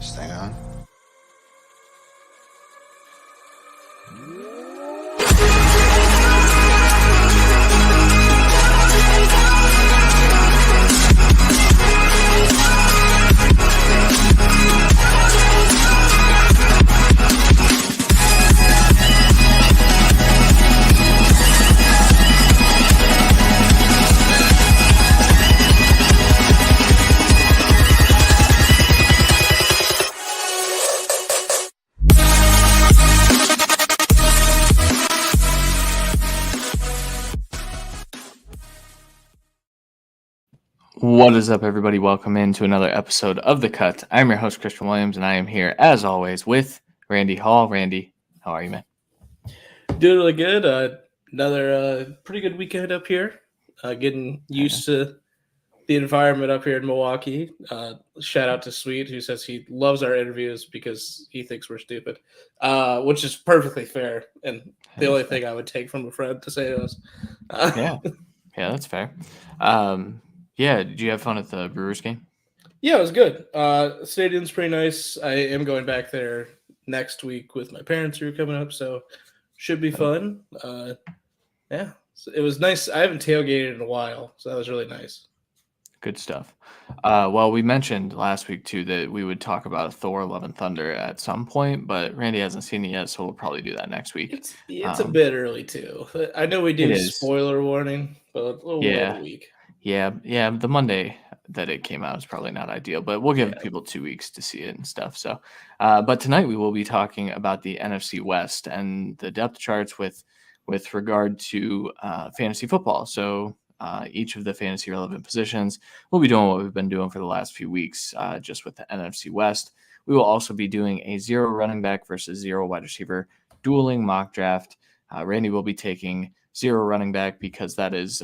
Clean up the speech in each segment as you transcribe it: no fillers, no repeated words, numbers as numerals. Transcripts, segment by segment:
Stay on. What is up, everybody? Welcome into another episode of The Cut. I'm your host, Christian Williams, and I am here, as always, with Randy Hall. Randy, how are you, man? Doing really good. Another pretty good weekend up here. Getting used to the environment up here in Milwaukee. Shout out to Sweet, who says he loves our interviews because he thinks we're stupid, which is perfectly fair. And the only thing I would take from a friend to say to us. Yeah, that's fair. Did you have fun at the Brewers game? Yeah, it was good. Stadium's pretty nice. I am going back there next week with my parents who are coming up, so should be fun. So it was nice. I haven't tailgated in a while, so that was really nice. Good stuff. Well, we mentioned last week, too, that we would talk about Thor Love and Thunder at some point, but Randy hasn't seen it yet, so we'll probably do that next week. It's a bit early, too. I know we do spoiler warning, but a little over a week. Yeah, the Monday that it came out is probably not ideal, but we'll give people 2 weeks to see it and stuff. So, but tonight we will be talking about the NFC West and the depth charts with regard to fantasy football. So each of the fantasy relevant positions, we'll be doing what we've been doing for the last few weeks, just with the NFC West. We will also be doing a 0 running back versus 0 wide receiver dueling mock draft. Randy will be taking 0 running back because that is,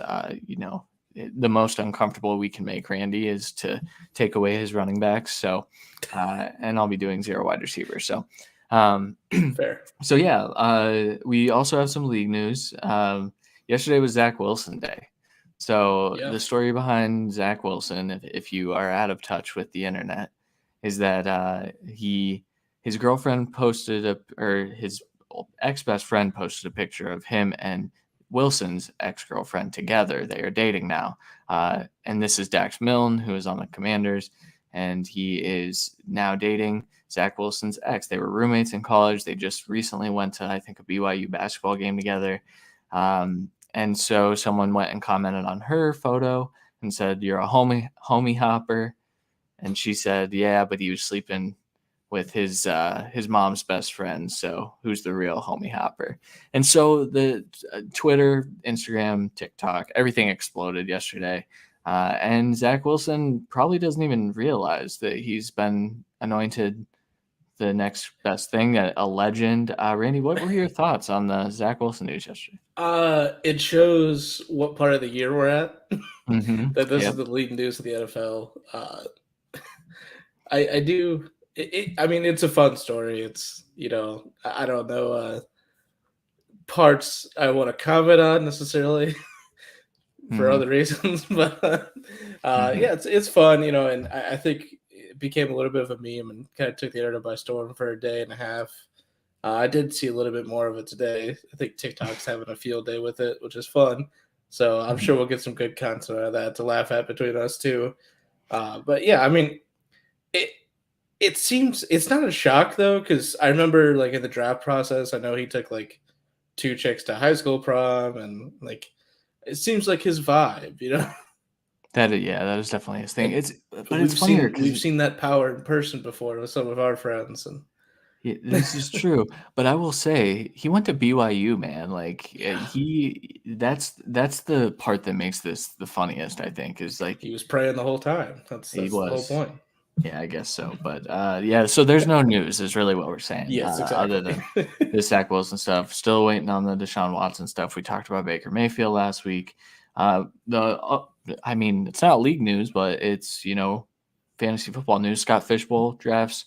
the most uncomfortable we can make Randy is to take away his running backs. So, and I'll be doing 0 wide receivers. So, fair. So we also have some league news. Yesterday was Zach Wilson Day. So the story behind Zach Wilson, if you are out of touch with the internet, is that his girlfriend posted his ex-best friend posted a picture of him and Wilson's ex-girlfriend together. They are dating now. And this is Dax Milne, who is on the Commanders, and he is now dating Zach Wilson's ex. They were roommates in college. They just recently went to, I think, a BYU basketball game together. And so someone went and commented on her photo and said, "You're a homie hopper." And she said, "Yeah, but he was sleeping with his mom's best friend. So who's the real homie hopper?" And so the Twitter, Instagram, TikTok, everything exploded yesterday. And Zach Wilson probably doesn't even realize that he's been anointed the next best thing, a legend. Randy, what were your thoughts on the Zach Wilson news yesterday? It shows what part of the year we're at. Mm-hmm. That this is the leading news of the NFL. I do. I mean, it's a fun story. It's, I don't know parts I want to comment on necessarily for other reasons, but it's fun, and I think it became a little bit of a meme and kind of took the internet by storm for a day and a half. I did see a little bit more of it today. I think TikTok's having a field day with it, which is fun. So I'm sure we'll get some good content out of that to laugh at between us too. But yeah, I mean, it seems it's not a shock though, because I remember like in the draft process, I know he took like 2 chicks to high school prom, and like it seems like his vibe, That is definitely his thing. We've seen that power in person before with some of our friends, and this is true. But I will say he went to BYU, man. Like that's the part that makes this the funniest. I think is like he was praying the whole time. That's the whole point. Yeah, I guess so. But so there's no news is really what we're saying. Yes, exactly. Other than the Zach Wilson stuff. Still waiting on the Deshaun Watson stuff. We talked about Baker Mayfield last week. I mean, it's not league news, but it's, fantasy football news. Scott Fishbowl drafts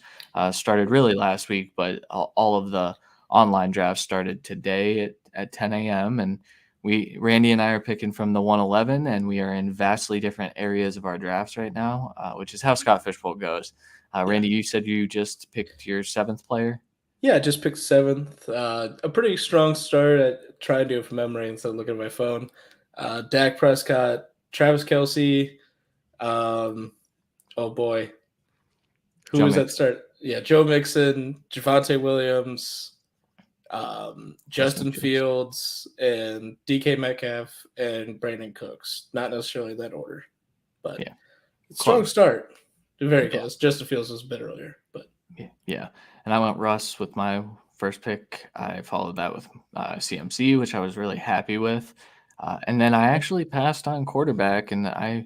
started really last week, but all of the online drafts started today at 10 a.m. And Randy and I are picking from the 111, and we are in vastly different areas of our drafts right now, which is how Scott Fishbowl goes. Randy, you said you just picked your 7th player? Yeah, I just picked 7th. A pretty strong start. I try to do it from memory instead of looking at my phone. Dak Prescott, Travis Kelce. Oh boy, who was that start? Yeah, Joe Mixon, Javonte Williams, Justin Fields, and DK Metcalf and Brandon Cooks. Not necessarily that order, but yeah, strong start. Very close. Justin Fields was a bit earlier, but yeah. And I went Russ with my first pick. I followed that with CMC, which I was really happy with, and then I actually passed on quarterback, and I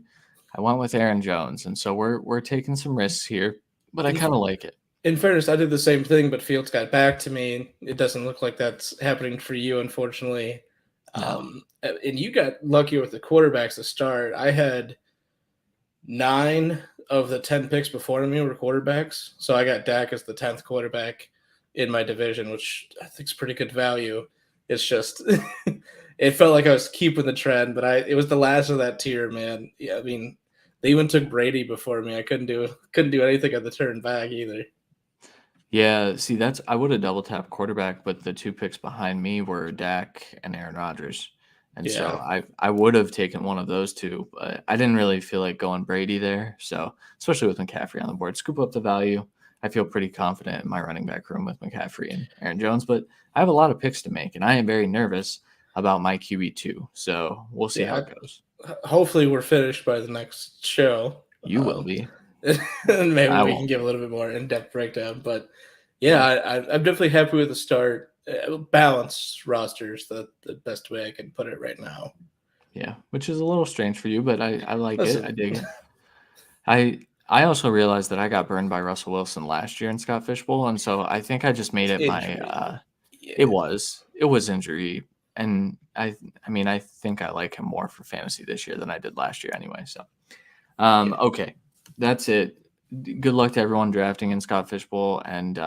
went with Aaron Jones. And so we're taking some risks here, but I kind of like it. In fairness, I did the same thing, but Fields got back to me. It doesn't look like that's happening for you, unfortunately. No. And you got lucky with the quarterbacks to start. I had 9 of the 10 picks before me were quarterbacks. So I got Dak as the 10th quarterback in my division, which I think is pretty good value. It's just it felt like I was keeping the trend, but it was the last of that tier, man. Yeah, I mean, they even took Brady before me. I couldn't do anything on the turn back either. Yeah, see, I would have double tapped quarterback, but the 2 picks behind me were Dak and Aaron Rodgers. And so I would have taken one of those 2, but I didn't really feel like going Brady there. So especially with McCaffrey on the board, scoop up the value. I feel pretty confident in my running back room with McCaffrey and Aaron Jones, but I have a lot of picks to make, and I am very nervous about my QB2. So we'll see how it goes. Hopefully we're finished by the next show. You will be. And maybe we can give a little bit more in-depth breakdown. But I'm definitely happy with the start. Balanced rosters, the best way I can put it right now. Yeah, which is a little strange for you, but I like it. I dig it. I also realized that I got burned by Russell Wilson last year in Scott Fishbowl, and so I think I just made it it was injury, and I mean I think I like him more for fantasy this year than I did last year anyway. So okay, that's it. Good luck to everyone drafting in Scott Fishbowl, and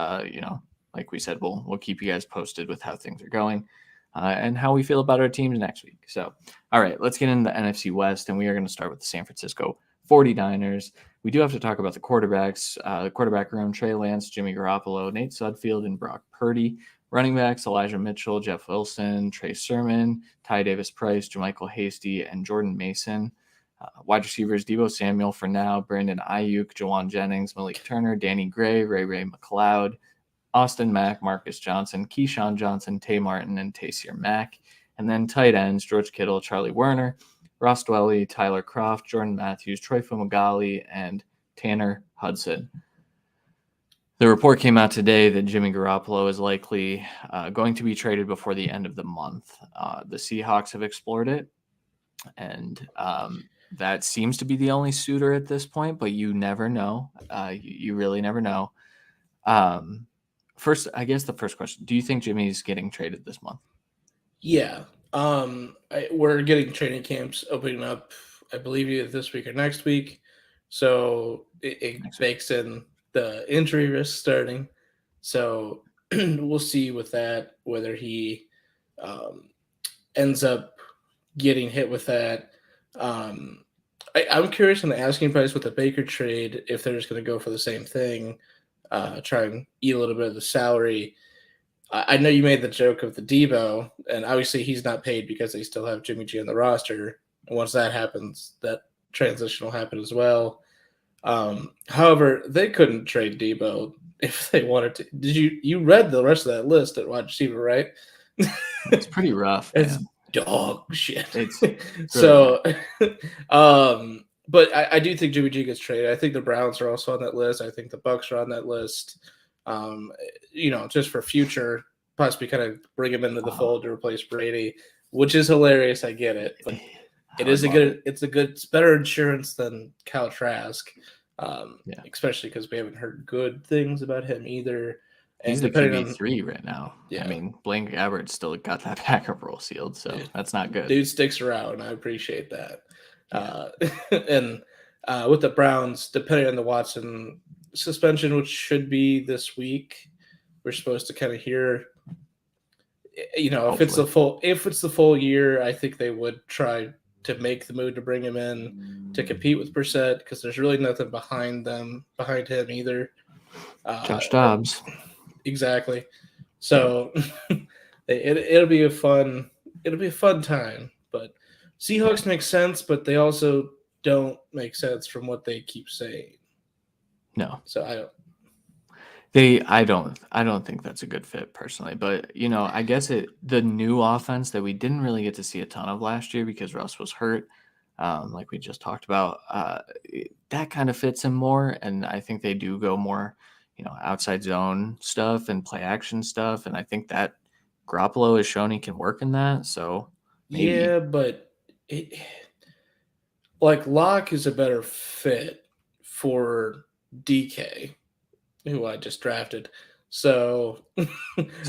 like we said, we'll keep you guys posted with how things are going and how we feel about our teams next week. So, all right, let's get into the NFC West, and we are going to start with the San Francisco 49ers. We do have to talk about the quarterbacks. The quarterback room, Trey Lance, Jimmy Garoppolo, Nate Sudfeld, and Brock Purdy. Running backs, Elijah Mitchell, Jeff Wilson, Trey Sermon, Ty Davis-Price, JaMychal Hasty, and Jordan Mason. Wide receivers, Deebo Samuel for now, Brandon Ayuk, Jawan Jennings, Malik Turner, Danny Gray, Ray McLeod, Austin Mack, Marcus Johnson, Keyshawn Johnson, Tay Martin, and Taysier Mack. And then tight ends, George Kittle, Charlie Werner, Ross Dwelly, Tyler Kroft, Jordan Matthews, Troy Fumagalli, and Tanner Hudson. The report came out today that Jimmy Garoppolo is likely going to be traded before the end of the month. The Seahawks have explored it, and that seems to be the only suitor at this point, but you never know. You really never know. First, I guess the first question, do you think Jimmy's getting traded this month? Yeah. We're getting training camps opening up, I believe, either this week or next week. So it bakes in the injury risk starting. So we'll see with that, whether he ends up getting hit with that. I'm curious on the asking price with the Baker trade, if they're just going to go for the same thing, try and eat a little bit of the salary. I know you made the joke of the Deebo, and obviously he's not paid because they still have Jimmy G on the roster. And once that happens, that transition will happen as well. However, they couldn't trade Deebo if they wanted to. Did you read the rest of that list at wide receiver, right? It's pretty rough. It's dog shit. It's so, but I do think Jimmy G gets traded. I think the Browns are also on that list. I think the Bucks are on that list. Just for future, possibly kind of bring him into the fold to replace Brady, which is hilarious. I get it, but it's better insurance than Kyle Trask, especially because we haven't heard good things about him either. He's the QB3 right now. Yeah. I mean, Blaine Gabbert still got that backup role sealed, so that's not good. Dude sticks around. I appreciate that. And with the Browns, depending on the Watson suspension, which should be this week, we're supposed to kind of hear Hopefully. if it's the full year, I think they would try to make the move to bring him in to compete with Brissett because there's really nothing behind him either. Josh Dobbs. Exactly. So it'll be a fun time. But Seahawks make sense, but they also don't make sense from what they keep saying. No. So I don't. I don't think that's a good fit personally, but I guess the new offense that we didn't really get to see a ton of last year because Russ was hurt, like we just talked about, that kind of fits him more, and I think they do go more, outside zone stuff and play action stuff, and I think that Garoppolo has shown he can work in that, so maybe. Yeah, but like Locke is a better fit for DK, who I just drafted. So,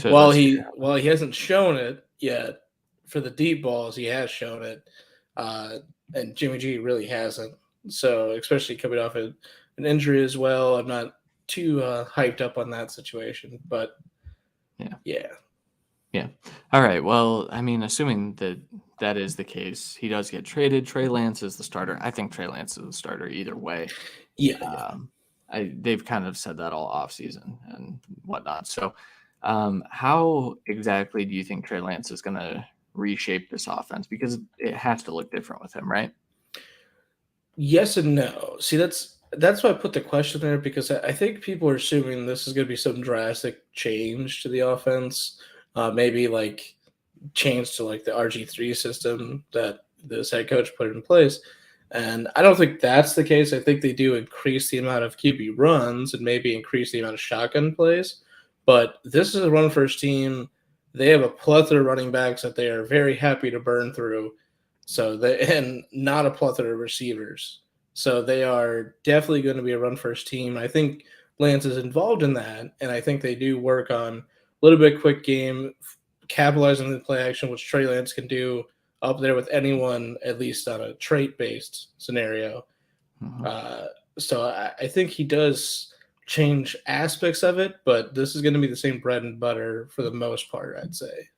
while he hasn't shown it yet for the deep balls, he has shown it, and Jimmy G really hasn't. So, especially coming off an injury as well, I'm not too hyped up on that situation. But yeah. All right. Well, I mean, assuming that is the case, he does get traded. Trey Lance is the starter. I think Trey Lance is the starter either way. Yeah. They've kind of said that all offseason and whatnot. So, how exactly do you think Trey Lance is going to reshape this offense? Because it has to look different with him, right? Yes and no. See, that's why I put the question there because I think people are assuming this is going to be some drastic change to the offense. Maybe like change to like the RG3 system that this head coach put in place. And I don't think that's the case. I think they do increase the amount of QB runs and maybe increase the amount of shotgun plays. But this is a run first team. They have a plethora of running backs that they are very happy to burn through. And not a plethora of receivers. So they are definitely going to be a run first team. I think Lance is involved in that, and I think they do work on a little bit quick game, capitalizing the play action, which Trey Lance can do up there with anyone, at least on a trait-based scenario. Mm-hmm. So I think he does change aspects of it, but this is going to be the same bread and butter for the most part, I'd say.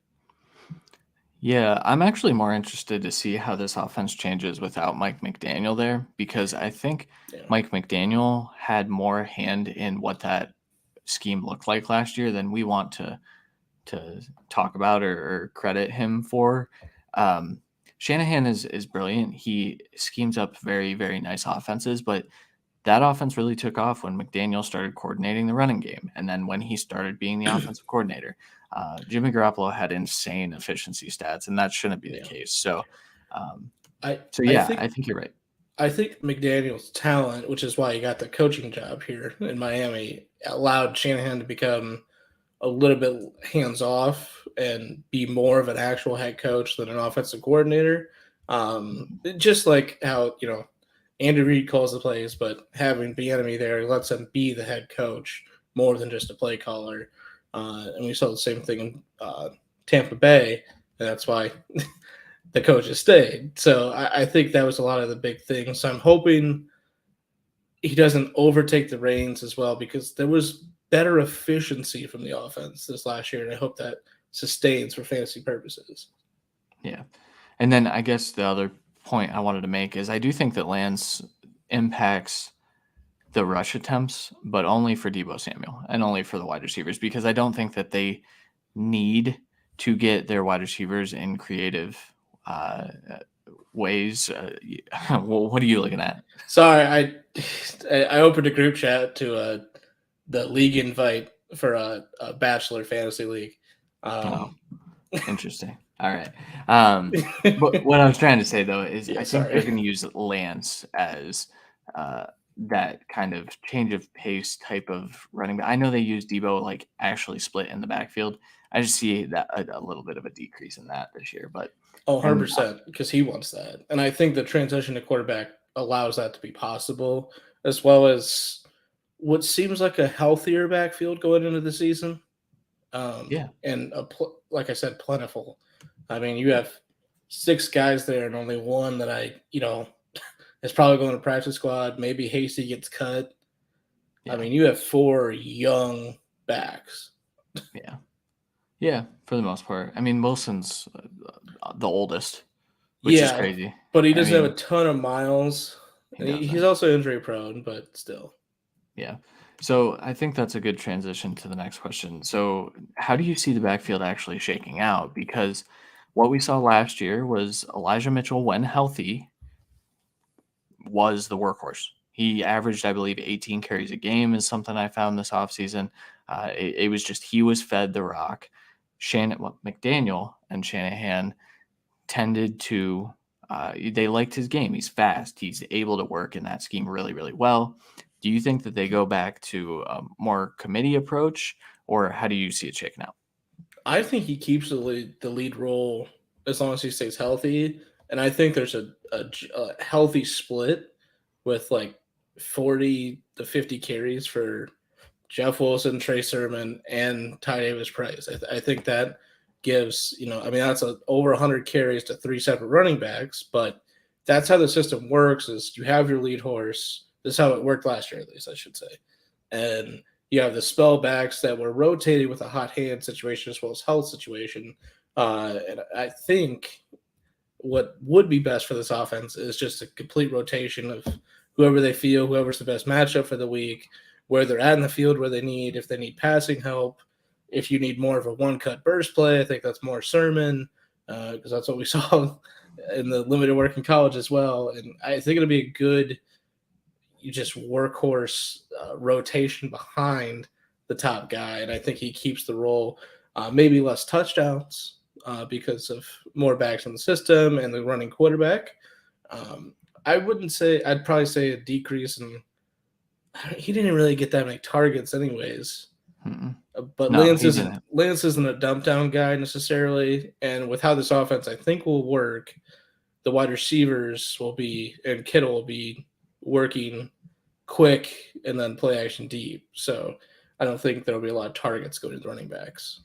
Yeah, I'm actually more interested to see how this offense changes without Mike McDaniel there because I think Mike McDaniel had more hand in what that scheme looked like last year than we want to talk about or credit him for. Shanahan is brilliant. He schemes up very, very nice offenses, but that offense really took off when McDaniel started coordinating the running game. And then when he started being the offensive coordinator, Jimmy Garoppolo had insane efficiency stats, and that shouldn't be the case. So, I think you're right. I think McDaniel's talent, which is why he got the coaching job here in Miami, allowed Shanahan to become a little bit hands off and be more of an actual head coach than an offensive coordinator. Just like how, Andy Reid calls the plays, but having Bieniemy there lets him be the head coach more than just a play caller. And we saw the same thing in Tampa Bay, and that's why the coaches stayed. So I think that was a lot of the big things. So I'm hoping he doesn't overtake the reins as well because there was better efficiency from the offense this last year, and I hope that sustains for fantasy purposes. Yeah. And then I guess the other point I wanted to make is I do think that Lance impacts the rush attempts, but only for Deebo Samuel and only for the wide receivers because I don't think that they need to get their wide receivers in creative ways. What are you looking at? Sorry, I opened a group chat to the league invite for a bachelor fantasy league. Interesting. All right. But what I was trying to say though is I think they're going to use Lance as that kind of change of pace type of running back. I know they use Deebo like actually split in the backfield. I just see that a little bit of a decrease in that this year, but 100% because he wants that. And I think the transition to quarterback allows that to be possible, as well as what seems like a healthier backfield going into the season. And like I said, plentiful. I mean, you have 6 guys there and only one that is probably going to practice squad. Maybe Hasty gets cut. Yeah. I mean, you have 4 young backs. Yeah, for the most part. I mean, Wilson's the oldest, which is Yeah, crazy. but he I doesn't have mean, a ton of miles. he And he's doesn't. also injury prone, but still. Yeah. So I think that's a good transition to the next question. So, how do you see the backfield actually shaking out? Because what we saw last year was Elijah Mitchell, when healthy, was the workhorse. He averaged, I believe, 18 carries a game, is something I found this offseason. It was just he was fed the rock. McDaniel and Shanahan tended to they liked his game. He's fast. He's able to work in that scheme really, really well. Do you think that they go back to a more committee approach, or how do you see it shaking out? I think he keeps the lead role as long as he stays healthy. And I think there's a healthy split with like 40 to 50 carries for Jeff Wilson, Trey Sermon, and Ty Davis Price. I think that gives, I mean, that's over 100 carries to three separate running backs, but that's how the system works is you have your lead horse. This is how it worked last year, at least, I should say. And you have the spell backs that were rotating with a hot hand situation as well as health situation. And I think what would be best for this offense is just a complete rotation of whoever they feel, whoever's the best matchup for the week, where they're at in the field, where they need, if they need passing help, if you need more of a one-cut burst play, I think that's more Sermon because that's what we saw in the limited work in college as well. And I think it'll be a good just workhorse rotation behind the top guy. And I think he keeps the role, maybe less touchdowns because of more backs in the system and the running quarterback. I wouldn't say, I'd probably say a decrease in, he didn't really get that many targets anyways. But No, he didn't. Lance isn't a dump down guy necessarily. And with how this offense I think will work, the wide receivers will be, and Kittle will be working quick and then play action deep. So I don't think there'll be a lot of targets going to the running backs.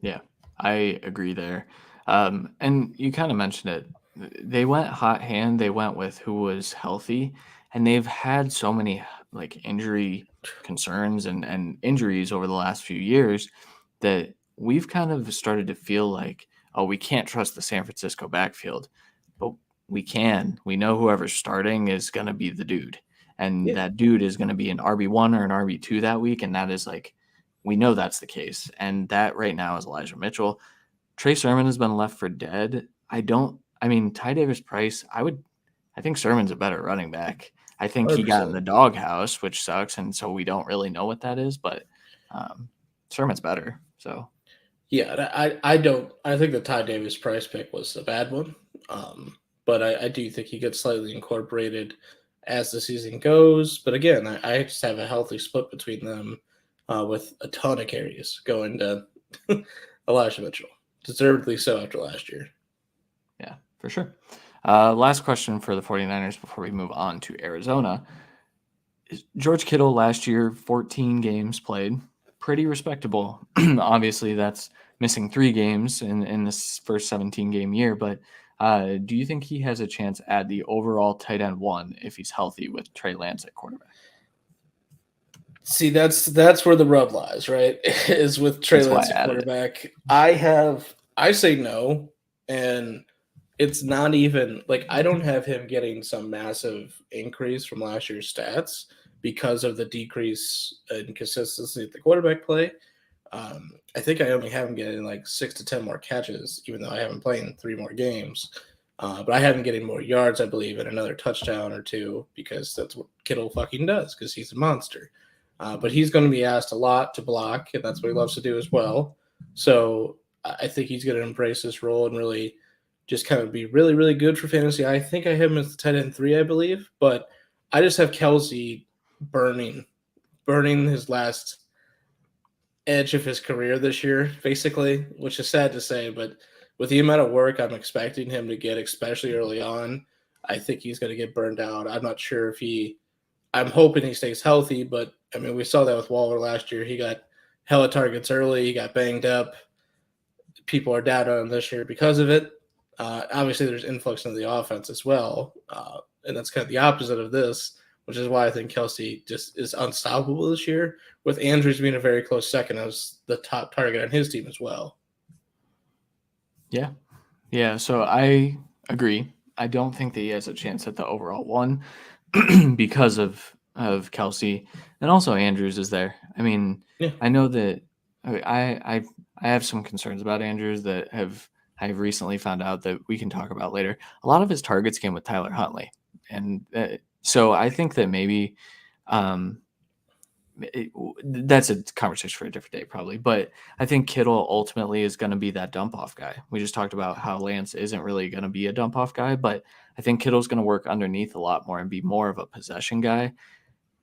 Yeah, I agree there. And you kind of mentioned it. They went hot hand. They went with who was healthy, and they've had so many like injury concerns and injuries over the last few years that we've kind of started to feel like, oh, we can't trust the San Francisco backfield, but we can. We know whoever's starting is going to be the dude, and that dude is going to be an RB1 or an RB2 that week, and that is like we know that's the case. And that right now is Elijah Mitchell. Trey Sermon has been left for dead. I mean, Ty Davis Price, I think Sermon's a better running back. I think he got in 100%. the doghouse, which sucks. And so we don't really know what that is, but Sermon's better. So, Yeah, I think the Ty Davis Price pick was a bad one. But I do think he gets slightly incorporated as the season goes. But again, I just have a healthy split between them with a ton of carries going to Elijah Mitchell. Deservedly so after last year. Yeah, for sure. Last question for the 49ers before we move on to Arizona. George Kittle last year, 14 games played. Pretty respectable. Obviously, that's missing 3 games in this first 17-game year. But do you think he has a chance at the overall tight end 1 if he's healthy with Trey Lance at quarterback? See, that's where the rub lies, right? Is with Trey Lance at quarterback. I say no, and it's not even like I don't have him getting some massive increase from last year's stats because of the decrease in consistency at the quarterback play. I think I only have him getting like 6 to 10 more catches, even though I haven't played in 3 more games. But I have him getting more yards, I believe, and another touchdown or 2 because that's what Kittle fucking does because he's a monster. But he's going to be asked a lot to block, and that's what he loves to do as well. So I think he's going to embrace this role and really just kind of be really, really good for fantasy. I think I have him as the tight end 3, I believe, but I just have Kelsey burning his last edge of his career this year, basically, which is sad to say, but with the amount of work I'm expecting him to get, especially early on, I think he's going to get burned out. I'm not sure if I'm hoping he stays healthy, but I mean, we saw that with Waller last year. He got hella targets early. He got banged up. People are down on him this year because of it. Obviously, there's influx into the offense as well, and that's kind of the opposite of this, which is why I think Kelsey just is unstoppable this year, with Andrews being a very close second as the top target on his team as well. Yeah. So I agree. I don't think that he has a chance at the overall one because of Kelsey, and also Andrews is there. I mean, Yeah. I know that I have some concerns about Andrews that I've recently found out that we can talk about later. A lot of his targets came with Tyler Huntley, and so I think that maybe um, that's a conversation for a different day, probably. But I think Kittle ultimately is going to be that dump off guy. We just talked about how Lance isn't really going to be a dump off guy, but I think Kittle's going to work underneath a lot more and be more of a possession guy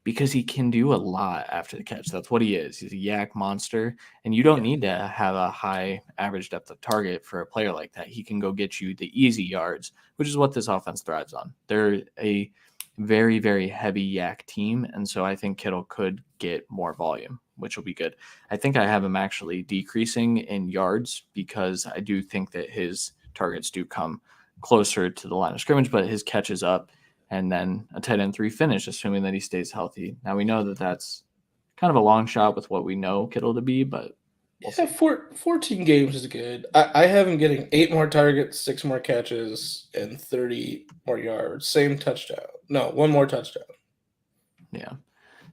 because he can do a lot after the catch. That's what he is. He's a yak monster, and you don't need to have a high average depth of target for a player like that. He can go get you the easy yards, which is what this offense thrives on. They're a very, very heavy yak team, and so I think Kittle could get more volume, which will be good. I think I have him actually decreasing in yards because I do think that his targets do come closer to the line of scrimmage, but his catches up and then a tight end 3 finish, assuming that he stays healthy. Now we know that that's kind of a long shot with what we know Kittle to be, but we'll see. 14 games is good. I have him getting 8 more targets, 6 more catches, and 30 more yards. Same touchdown. No, 1 more touchdown. Yeah.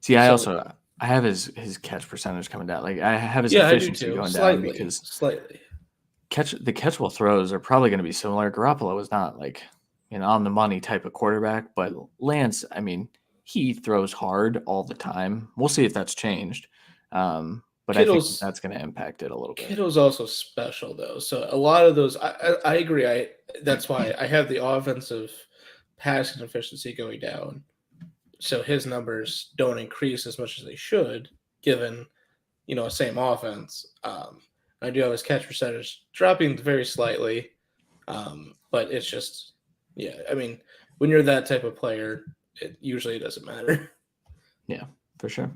See, I have his catch percentage coming down. Like I have his efficiency going down because slightly. The catchable throws are probably going to be similar. Garoppolo is not like an on the money type of quarterback, but Lance, I mean, he throws hard all the time. We'll see if that's changed. But I think that's going to impact it a little bit. Kittle's also special though, so a lot of those, I agree. That's why I have the offensive passing efficiency going down, so his numbers don't increase as much as they should, given same offense. I do have his catch percentage dropping very slightly, but it's just, I mean, when you're that type of player, it usually doesn't matter. Yeah, for sure.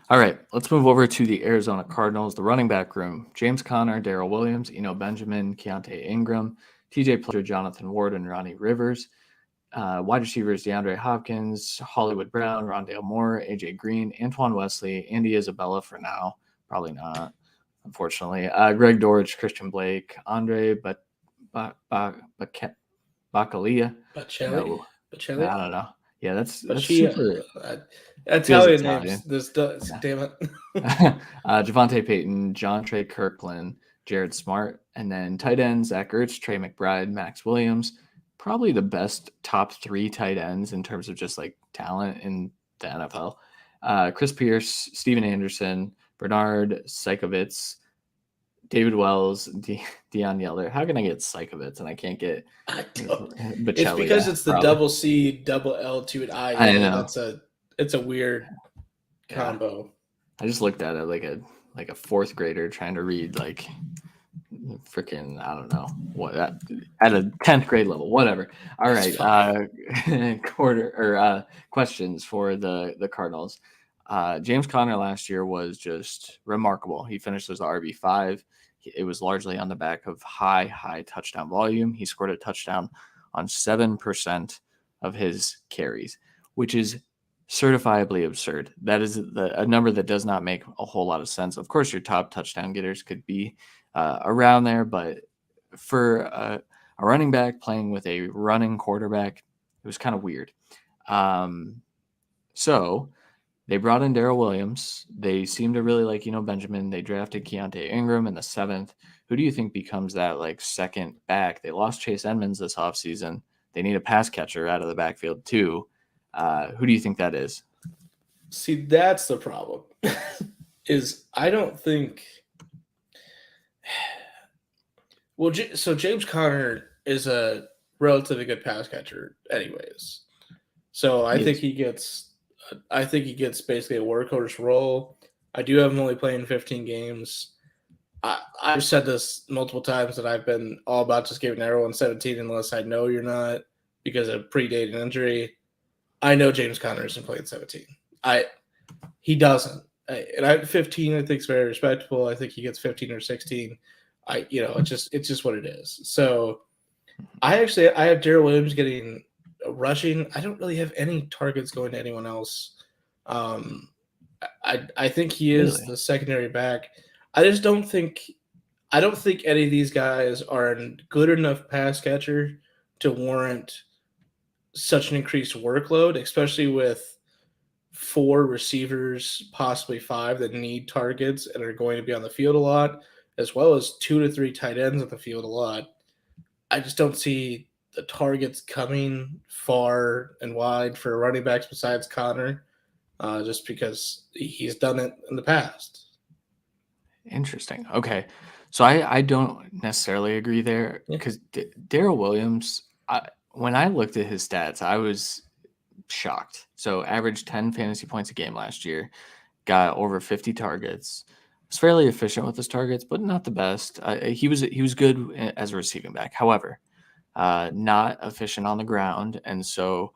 All right, let's move over to the Arizona Cardinals, the running back room. James Conner, Darrell Williams, Eno Benjamin, Keontae Ingram, TJ Pleasure, Jonathan Ward, and Ronnie Rivers. Wide receivers, DeAndre Hopkins, Hollywood Brown, Rondale Moore, AJ Green, Antoine Wesley, Andy Isabella for now. Probably not, unfortunately. Greg Dortch, Christian Blake, Andre Bacalia. No, I don't know. Yeah, that's super. Italian names. This does. Yeah. Damn it. Javonte Payton, John Trey Kirkland, Jared Smart, and then tight ends, Zach Ertz, Trey McBride, Max Williams. Probably the best top 3 tight ends in terms of just like talent in the NFL. Chris Pierce, Steven Anderson, Bernard Seikovits, David Wells, Deion Yeller. How can I get Seikovits and I can't get Bachelia? It's because it's the double C, double L to an I. I know. It's a weird combo. I just looked at it like a 4th grader trying to read like freaking, I don't know what, at a 10th grade level, whatever. All right. Questions for the Cardinals. James Conner last year was just remarkable. He finished as the RB5. It was largely on the back of high touchdown volume. He scored a touchdown on 7% of his carries, which is certifiably absurd. That is a number that does not make a whole lot of sense. Of course, your top touchdown getters could be around there, but for a running back playing with a running quarterback, it was kind of weird. So they brought in Darrell Williams. They seem to really like, Benjamin. They drafted Keontae Ingram in the 7th. Who do you think becomes that like second back? They lost Chase Edmonds this offseason. They need a pass catcher out of the backfield too. Who do you think that is? See, that's the problem. Is I don't think. Well, so James Conner is a relatively good pass catcher, anyways. So I think he gets basically a workhorse role. I do have him only playing 15 games. I've said this multiple times that I've been all about just giving everyone 17 unless I know you're not because of predating injury. I know James Conner isn't playing 17. He doesn't. And 15 I think is very respectable. I think he gets 15 or 16. It's just what it is. So I have Darrell Williams getting rushing. I don't really have any targets going to anyone else. I think he is the secondary back. I just don't think I don't think any of these guys are a good enough pass catcher to warrant such an increased workload, especially with 4 receivers, possibly 5 that need targets and are going to be on the field a lot, as well as 2 to 3 tight ends on the field a lot. I just don't see the targets coming far and wide for running backs besides Connor, just because he's done it in the past. Interesting. Okay. So I don't necessarily agree there Yeah. because Darrell Williams, when I looked at his stats, I was shocked. So averaged 10 fantasy points a game last year, got over 50 targets. Was fairly efficient with his targets, but not the best. He was good as a receiving back. However, not efficient on the ground, and so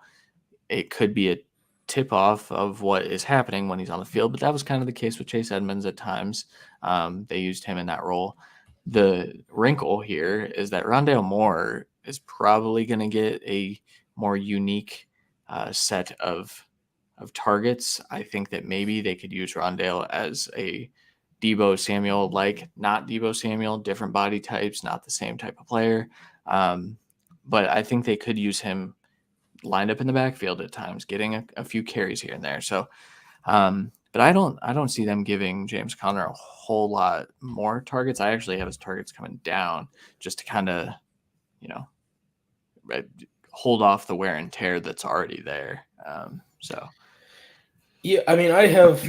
it could be a tip off of what is happening when he's on the field. But that was kind of the case with Chase Edmonds at times. They used him in that role. The wrinkle here is that Rondale Moore is probably going to get a more unique set of targets. I think that maybe they could use Rondale as a Debo Samuel, like not Debo Samuel, different body types, not the same type of player. But I think they could use him lined up in the backfield at times, getting a few carries here and there. So, but I don't see them giving James Conner a whole lot more targets. I actually have his targets coming down just to kind of, hold off the wear and tear that's already there. So, yeah, I mean, I have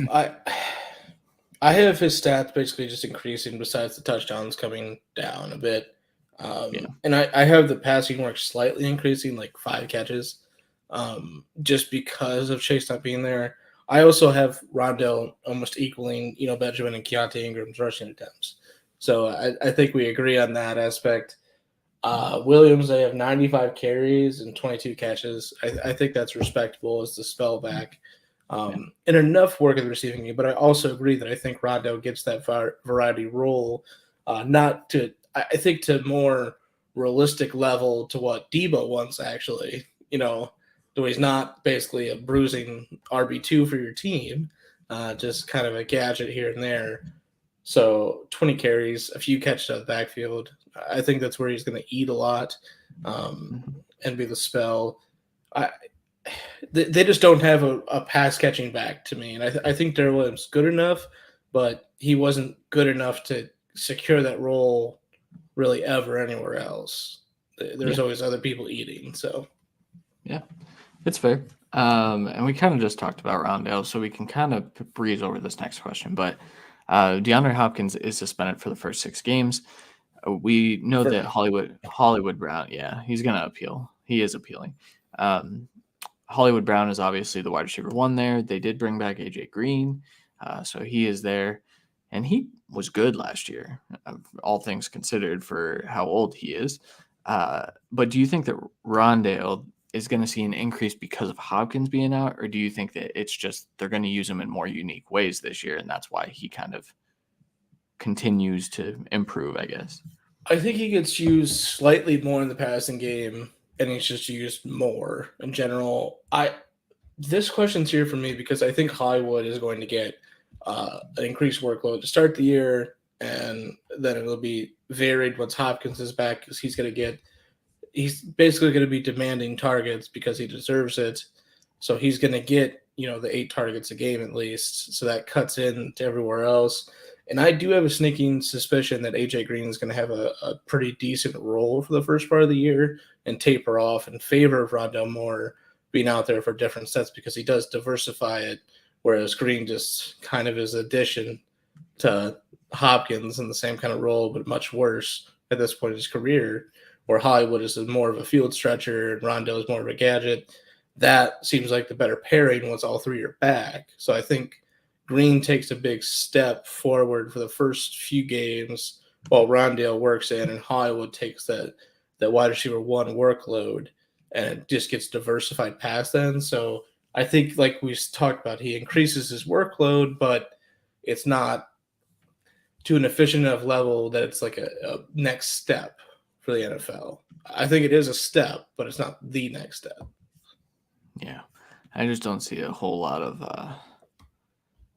his stats basically just increasing besides the touchdowns coming down a bit. And I have the passing work slightly increasing, like 5 catches, just because of Chase not being there. I also have Rondell almost equaling, Benjamin and Keontae Ingram's rushing attempts. So I think we agree on that aspect. Williams, they have 95 carries and 22 catches. I think that's respectable as the spell back. And enough work in the receiving game, but I also agree that I think Rondell gets that variety role, not to, I think, to more realistic level to what Debo wants, actually, so he's not basically a bruising RB2 for your team, just kind of a gadget here and there. So 20 carries, a few catches out of the backfield. I think that's where he's going to eat a lot and be the spell. They just don't have a pass catching back to me. And I think Darrell Williams is good enough, but he wasn't good enough to secure that role really ever anywhere else. There's always other people eating. So, yeah, it's fair. And we kind of just talked about Rondale, so we can kind of breeze over this next question. But DeAndre Hopkins is suspended for the first 6 games. We know that Hollywood Brown, he's going to appeal. He is appealing. Hollywood Brown is obviously the wide receiver 1 there. They did bring back AJ Green, so he is there. And he was good last year, all things considered, for how old he is. But do you think that Rondale is going to see an increase because of Hopkins being out, or do you think that it's just they're going to use him in more unique ways this year, and that's why he kind of continues to improve, I guess? I think he gets used slightly more in the passing game, and he's just used more in general. This question's here for me because I think Hollywood is going to get an increased workload to start the year, and then it'll be varied once Hopkins is back because he's basically going to be demanding targets because he deserves it. So he's going to get, the 8 targets a game at least. So that cuts in to everywhere else. And I do have a sneaking suspicion that AJ Green is going to have a pretty decent role for the first part of the year and taper off in favor of Rondale Moore being out there for different sets because he does diversify it, whereas Green just kind of is addition to Hopkins in the same kind of role, but much worse at this point in his career, where Hollywood is more of a field stretcher and Rondale is more of a gadget. That seems like the better pairing once all 3 are back. So I think Green takes a big step forward for the first few games while Rondale works in and Hollywood takes that wide receiver 1 workload and it just gets diversified past then. So I think, like we talked about, he increases his workload, but it's not to an efficient enough level that it's like a next step for the NFL. I think it is a step, but it's not the next step. Yeah, I just don't see a whole lot of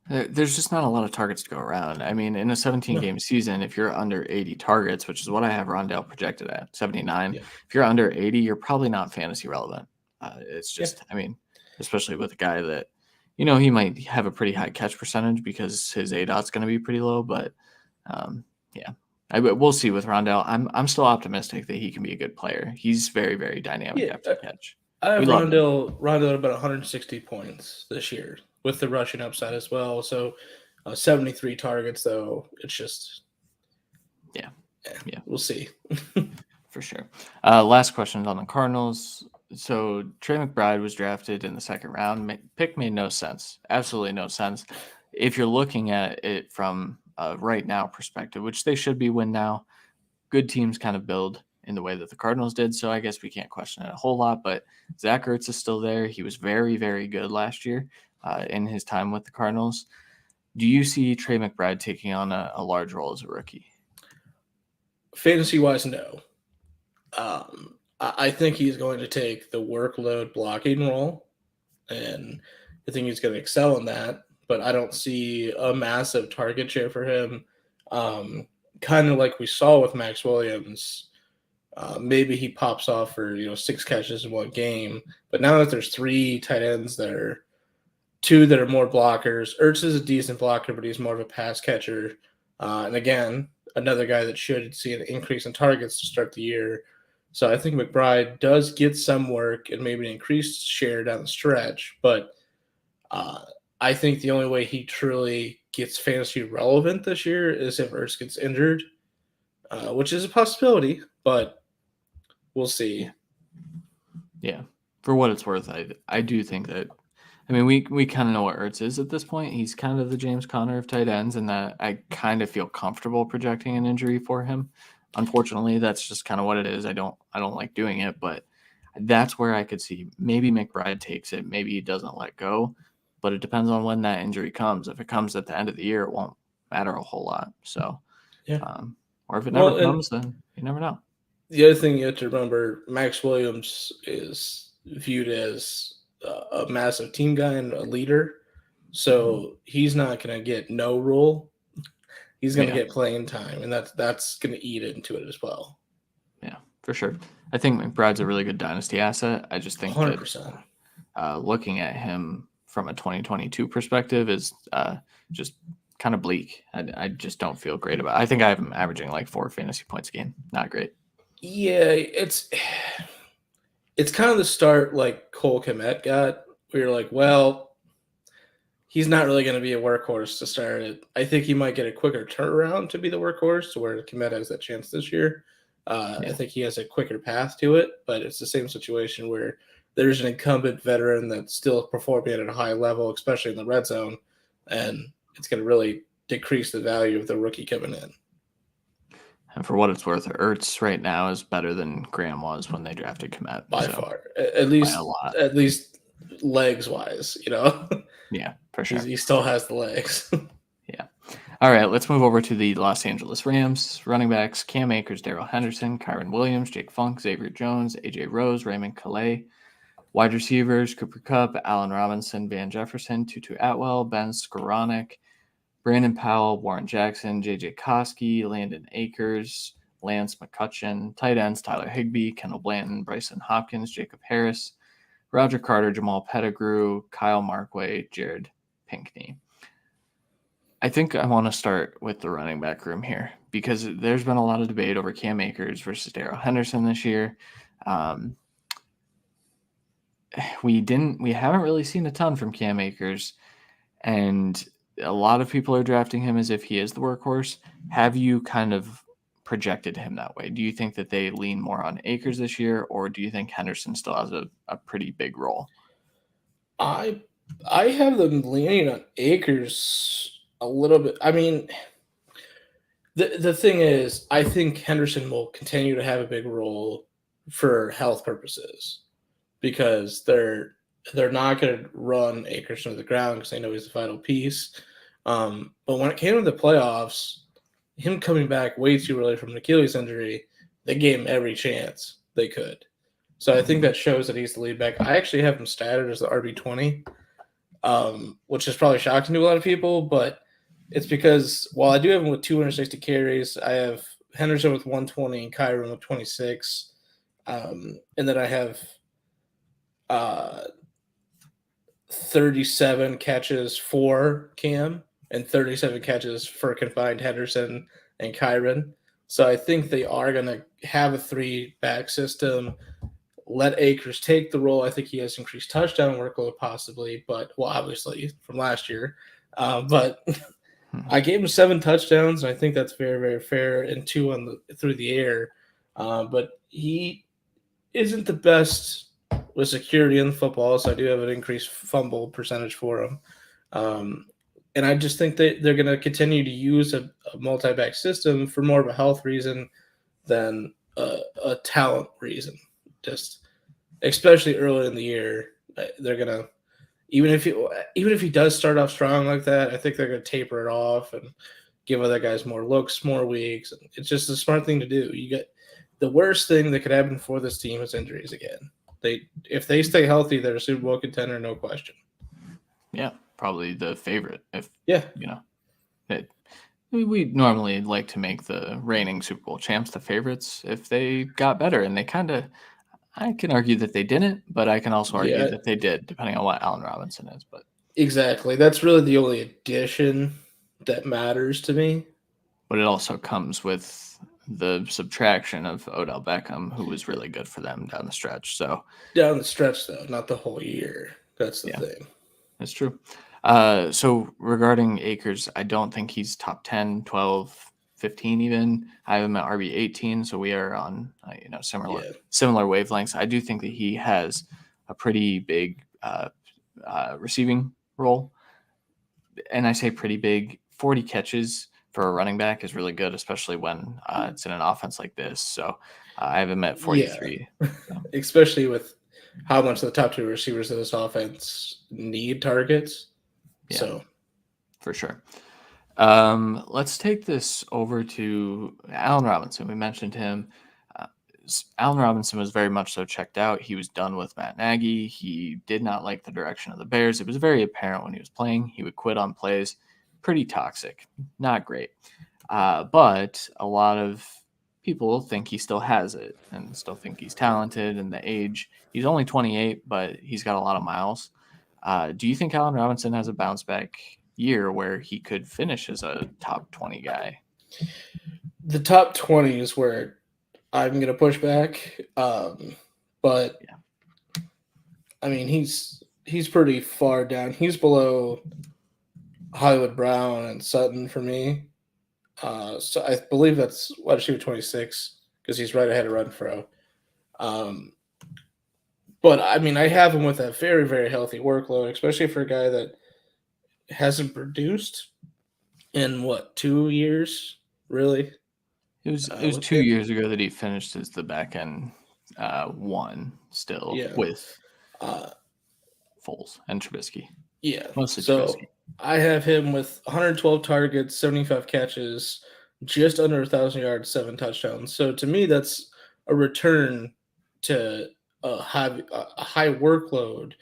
There's just not a lot of targets to go around. I mean, in a 17-game season, if you're under 80 targets, which is what I have Rondale projected at 79, if you're under 80, you're probably not fantasy relevant. It's just, I mean, especially with a guy that, he might have a pretty high catch percentage because his ADOT's going to be pretty low. But we'll see with Rondale. I'm still optimistic that he can be a good player. He's very, very dynamic after catch. I have Rondale at about 160 points this year with the rushing upside as well. So 73 targets, though. It's just, we'll see. For sure. Last question on the Cardinals. So Trey McBride was drafted in the second round. Pick made no sense. Absolutely no sense. If you're looking at it from a right now perspective, which they should be win now, good teams kind of build in the way that the Cardinals did. So I guess we can't question it a whole lot, but Zach Ertz is still there. He was very, very good last year in his time with the Cardinals. Do you see Trey McBride taking on a large role as a rookie? Fantasy-wise, no. I think he's going to take the workload blocking role, and I think he's going to excel in that, but I don't see a massive target share for him. Kind of like we saw with Max Williams. Maybe he pops off for 6 catches in one game, but now that there's 3 tight ends that are 2 that are more blockers, Ertz is a decent blocker, but he's more of a pass catcher. And again, another guy that should see an increase in targets to start the year. So I think McBride does get some work and maybe an increased share down the stretch, but I think the only way he truly gets fantasy relevant this year is if Ertz gets injured, which is a possibility, but we'll see. Yeah. For what it's worth, I do think that, I mean, we kind of know what Ertz is at this point. He's kind of the James Conner of tight ends, and that I kind of feel comfortable projecting an injury for him. Unfortunately, that's just kind of what it is. I don't like doing it, but that's where I could see maybe McBride takes it. Maybe he doesn't let go, but it depends on when that injury comes. If it comes at the end of the year, it won't matter a whole lot. So, or if it never comes, then you never know. The other thing you have to remember, Max Williams is viewed as a massive team guy and a leader. So he's not going to get no role. He's going to get playing time, and that's going to eat into it as well. Yeah, for sure. I think McBride's a really good dynasty asset. I just think 100%. That looking at him from a 2022 perspective is just kind of bleak. I just don't feel great about it. I think I have him averaging like 4 fantasy points a game. Not great. Yeah, it's kind of the start like Cole Kmet got, where you're like, well, he's not really going to be a workhorse to start it. I think he might get a quicker turnaround to be the workhorse, to where Kmet has that chance this year. I think he has a quicker path to it, but it's the same situation where there's an incumbent veteran that's still performing at a high level, especially in the red zone, and it's going to really decrease the value of the rookie coming in. And for what it's worth, Ertz right now is better than Graham was when they drafted Kmet. By far. At least legs wise, Yeah, for sure. He still has the legs. Yeah. All right, let's move over to the Los Angeles Rams. Running backs, Cam Akers, Darrell Henderson, Kyron Williams, Jake Funk, Xavier Jones, AJ Rose, Raymond Calais. Wide receivers, Cooper Kupp, Allen Robinson, Van Jefferson, Tutu Atwell, Ben Skoranek, Brandon Powell, Warren Jackson, J.J. Koski, Landon Akers, Lance McCutcheon, tight ends, Tyler Higbee, Kendall Blanton, Bryson Hopkins, Jacob Harris, Roger Carter, Jamal Pettigrew, Kyle Markway, Jared Pinkney. I think I want to start with the running back room here because there's been a lot of debate over Cam Akers versus Darrell Henderson this year. We haven't really seen a ton from Cam Akers, and a lot of people are drafting him as if he is the workhorse. Have you kind of projected him that way? Do you think that they lean more on Akers this year, or do you think Henderson still has a pretty big role? I have them leaning on Akers a little bit. I mean, the thing is, I think Henderson will continue to have a big role for health purposes because they're not going to run Akers into the ground because they know he's the vital piece. But when it came to the playoffs, him coming back way too early from an Achilles injury, they gave him every chance they could. So I think that shows that he's the lead back. I actually have him statted as the RB20. which is probably shocking to a lot of people, but it's because while I do have him with 260 carries, I have Henderson with 120 and Kyron with 26. And then I have 37 catches for Cam and 37 catches for combined Henderson and Kyron. So I think they are going to have a 3-back system. Let Akers take the role. I think he has increased touchdown workload possibly, but obviously from last year. But I gave him 7 touchdowns, and I think that's very, very fair, and 2 through the air. But he isn't the best with security in football, so I do have an increased fumble percentage for him. And I just think that they're going to continue to use a multi-back system for more of a health reason than a talent reason. Just especially early in the year, they're going to even if he does start off strong like that, I think they're going to taper it off and give other guys more looks, more weeks. It's just a smart thing to do. You get the worst thing that could happen for this team is injuries again. If they stay healthy, they're a Super Bowl contender, no question. Yeah, probably the favorite. We normally like to make the reigning Super Bowl champs the favorites if they got better, and they kind of. I can argue that they didn't, but I can also argue that they did, depending on what Allen Robinson is. But exactly, that's really the only addition that matters to me. But it also comes with the subtraction of Odell Beckham, who was really good for them down the stretch. So down the stretch, though, not the whole year. That's the thing. That's true. So regarding Akers, I don't think he's top 10, 12, 15 even. I have him at RB 18, so we are on similar wavelengths. I do think that he has a pretty big receiving role, and I say pretty big. 40 catches for a running back is really good, especially when it's in an offense like this. So I have him at 43. Yeah. Especially with how much the top 2 receivers of this offense need targets. Yeah, so for sure. Let's take this over to Allen Robinson. We mentioned him. Allen Robinson was very much so checked out. He was done with Matt Nagy. He did not like the direction of the Bears. It was very apparent when he was playing. He would quit on plays. Pretty toxic. Not great. But a lot of people think he still has it and still think he's talented, and the age. He's only 28, but he's got a lot of miles. Do you think Allen Robinson has a bounce back year where he could finish as a top 20 guy? The top 20 is where I'm going to push back. But I mean, he's pretty far down. He's below Hollywood Brown and Sutton for me. So I believe that's wide receiver 26 because he's right ahead of Renfro. But I mean, I have him with a very, very healthy workload, especially for a guy that hasn't produced in 2 years, really. It was 2 years ago that he finished as the back end one still with Foles and Trubisky. Yeah, mostly so Trubisky. I have him with 112 targets, 75 catches, just under 1,000 yards, 7 touchdowns. So to me, that's a return to a high workload.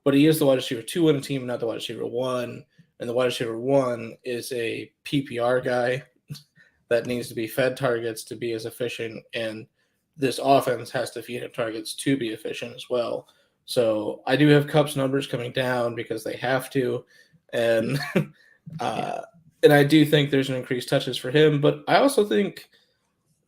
But he is the wide receiver 2 in a team, not the wide receiver 1. And the wide receiver 1 is a PPR guy that needs to be fed targets to be as efficient. And this offense has to feed him targets to be efficient as well. So I do have Kupp's numbers coming down because they have to. And and I do think there's an increased touches for him. But I also think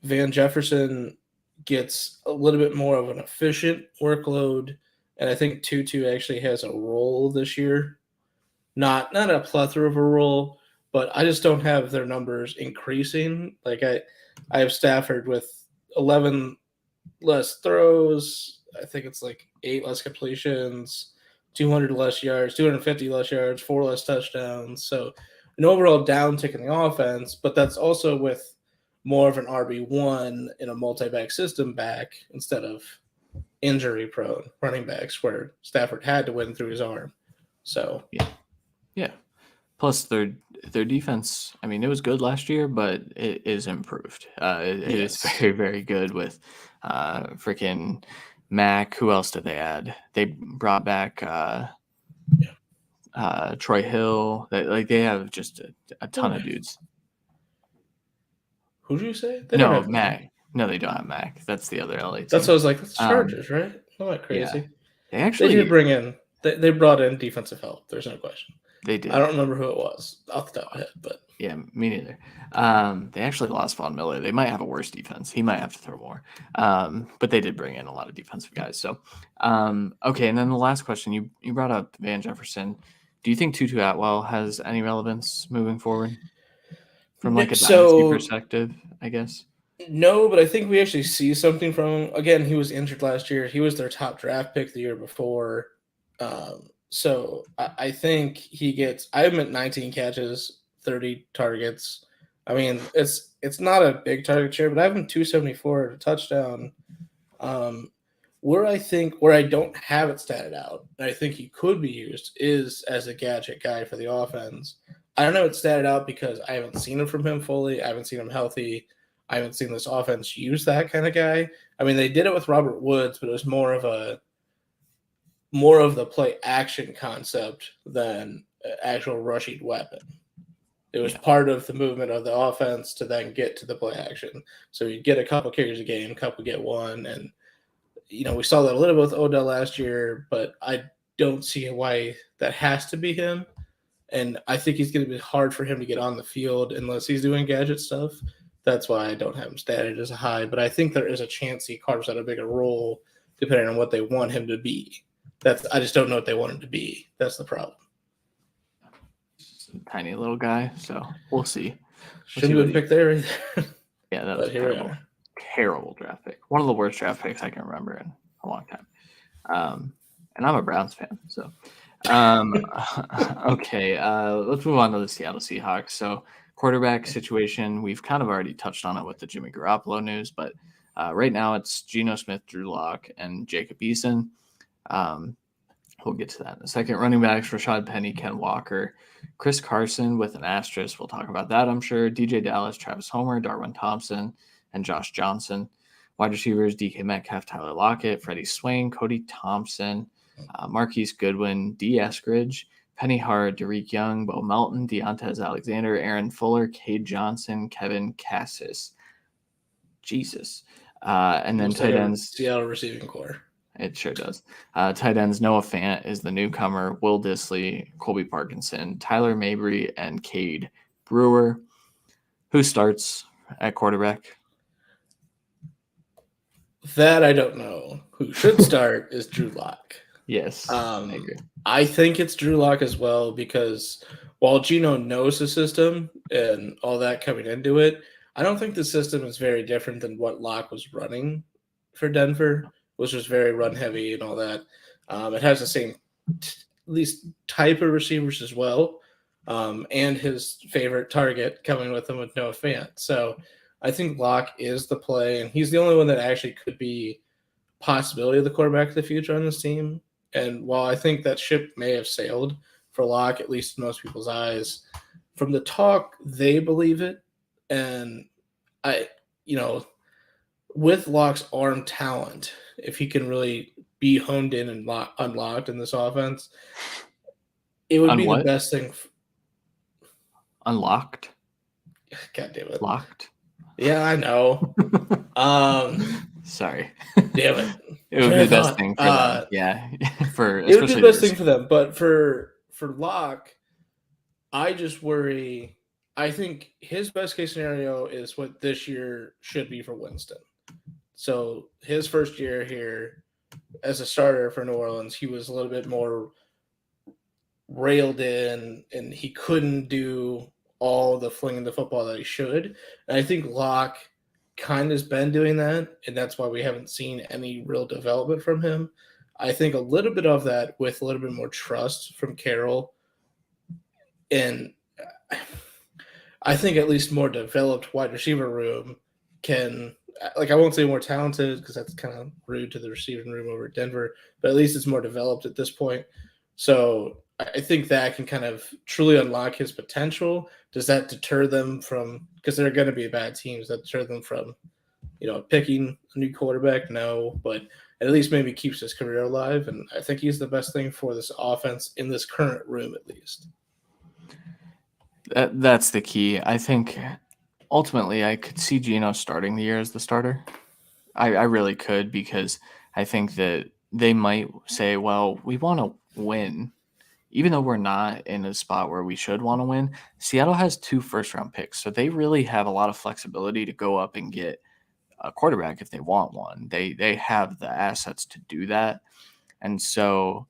Van Jefferson gets a little bit more of an efficient workload. And I think Tutu actually has a role this year. Not a plethora of a role, but I just don't have their numbers increasing. Like I have Stafford with 11 less throws. I think it's like 8 less completions, 200 less yards, 250 less yards, 4 less touchdowns. So an overall downtick in the offense, but that's also with more of an RB1 in a multi-back system back instead of injury-prone running backs where Stafford had to win through his arm. So yeah. Plus their defense. I mean, it was good last year, but it is improved. It is very, very good with freaking Mac. Who else did they add? They brought back Troy Hill. They have just a ton of dudes. Who do you say? They don't have Mac. No, they don't have Mac. That's the other LA team. That's what I was like. That's Chargers, right? Not that crazy. Yeah. They did bring in. They brought in defensive help. There's no question. They did. I don't remember who it was off the top of my head, but yeah, me neither. They actually lost Von Miller. They might have a worse defense. He might have to throw more. But they did bring in a lot of defensive guys. So, okay. And then the last question, you brought up Van Jefferson. Do you think Tutu Atwell has any relevance moving forward from like a dynasty perspective, I guess? No, but I think we actually see something from him. Again, he was injured last year. He was their top draft pick the year before. So I think he gets. I have him at 19 catches, 30 targets. I mean, it's not a big target share, but I have him 274 at a touchdown. Where I don't have it statted out, and I think he could be used is as a gadget guy for the offense. I don't know it's statted out because I haven't seen it from him fully. I haven't seen him healthy. I haven't seen this offense use that kind of guy. I mean, they did it with Robert Woods, but it was more of the play action concept than actual rushing weapon. It was part of the movement of the offense to then get to the play action. So you get a couple carries a game, couple get one, and we saw that a little bit with Odell last year, but I don't see why that has to be him. And I think he's going to be hard for him to get on the field unless he's doing gadget stuff. That's why I don't have him statted as a high, but I think there is a chance he carves out a bigger role depending on what they want him to be. I just don't know what they want him to be. That's the problem. Tiny little guy, so we'll see. Shouldn't have been picked there either. Yeah, that was terrible draft pick. One of the worst draft picks I can remember in a long time. And I'm a Browns fan, so okay. Let's move on to the Seattle Seahawks. So quarterback situation, we've kind of already touched on it with the Jimmy Garoppolo news, but right now it's Geno Smith, Drew Lock, and Jacob Eason. We'll get to that in a second. Running backs, Rashad Penny, Ken Walker, Chris Carson with an asterisk. We'll talk about that, I'm sure. DJ Dallas, Travis Homer, Darwin Thompson, and Josh Johnson. Wide receivers, DK Metcalf, Tyler Lockett, Freddie Swain, Cody Thompson, Marquise Goodwin, D. Eskridge, Penny Hart, Derek Young, Bo Melton, Deontez Alexander, Aaron Fuller, Cade Johnson, Kevin Cassis. Jesus. And then tight ends. Seattle receiving core. It sure does. Tight ends, Noah Fant is the newcomer, Will Dissly, Colby Parkinson, Tyler Mabry, and Cade Brewer. Who starts at quarterback? That I don't know. Who should start is Drew Lock. Yes, I agree. I think it's Drew Lock as well because while Geno knows the system and all that coming into it, I don't think the system is very different than what Lock was running for Denver, which was very run heavy and all that. It has the same at least type of receivers as well, and his favorite target coming with him with Noah Fant. So I think Lock is the play, and he's the only one that actually could be possibility of the quarterback of the future on this team. And while I think that ship may have sailed for Lock, at least in most people's eyes, from the talk, they believe it. And with Lock's arm talent, if he can really be honed in and unlocked in this offense, it would be the best thing. Unlocked? God damn it. Locked? Yeah, I know. Sorry. Damn it. It would be the best thing for them. Yeah. It would be the best thing for them. But for Lock, I just worry. I think his best case scenario is what this year should be for Winston. So his first year here as a starter for New Orleans, he was a little bit more railed in and he couldn't do all the flinging the football that he should. And I think Lock kind of has been doing that, and that's why we haven't seen any real development from him. I think a little bit of that with a little bit more trust from Carroll, and I think at least more developed wide receiver room can, like, I won't say more talented because that's kind of rude to the receiving room over at Denver, but at least it's more developed at this point. So I think that can kind of truly unlock his potential. Does that deter them from, because they're going to be bad teams, that deter them from, picking a new quarterback? No, but at least maybe keeps his career alive. And I think he's the best thing for this offense in this current room, at least. That's the key. I think ultimately I could see Geno starting the year as the starter. I really could, because I think that they might say, well, we want to win. Even though we're not in a spot where we should want to win, Seattle has 2 first-round picks. So they really have a lot of flexibility to go up and get a quarterback if they want one. They have the assets to do that. And so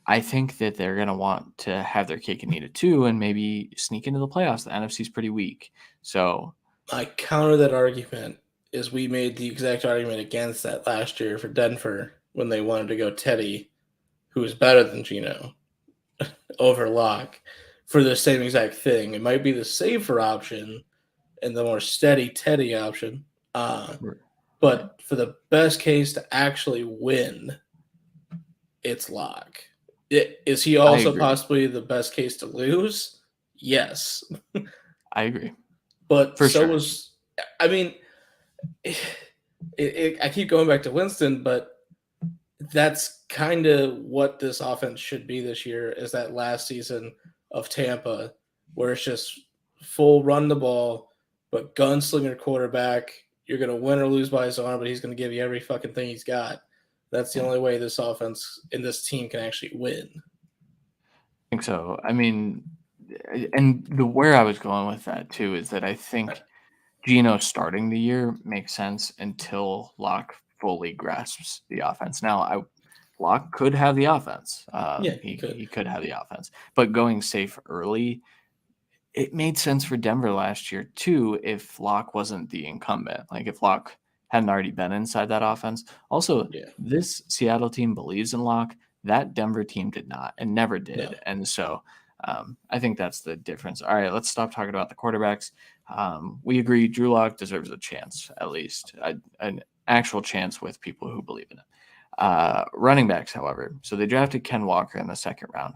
I think that they're going to want to have their cake and eat it too, and maybe sneak into the playoffs. The NFC is pretty weak. So I counter that argument is we made the exact argument against that last year for Denver when they wanted to go Teddy, who is better than Geno, over Locke for the same exact thing. It might be the safer option and the more steady Teddy option. But for the best case to actually win, it's Locke. Is he also possibly the best case to lose? Yes. I agree. But for so was, I mean, I keep going back to Winston, but that's kind of what this offense should be this year, is that last season of Tampa, where it's just full run the ball, but gunslinger quarterback. You're going to win or lose by his arm, but he's going to give you every fucking thing he's got. That's the only way this offense and this team can actually win. I think so. I mean, and where I was going with that too is that I think Geno starting the year makes sense until Locke fully grasps the offense. Now, Locke could have the offense. He could have the offense, but going safe early, it made sense for Denver last year too if Locke wasn't the incumbent. Like if Locke hadn't already been inside that offense. Also, this Seattle team believes in Locke. That Denver team did not and never did. No. And so I think that's the difference. All right, let's stop talking about the quarterbacks. We agree Drew Lock deserves a chance, at least an actual chance with people who believe in it. Running backs, however. So they drafted Ken Walker in the 2nd round.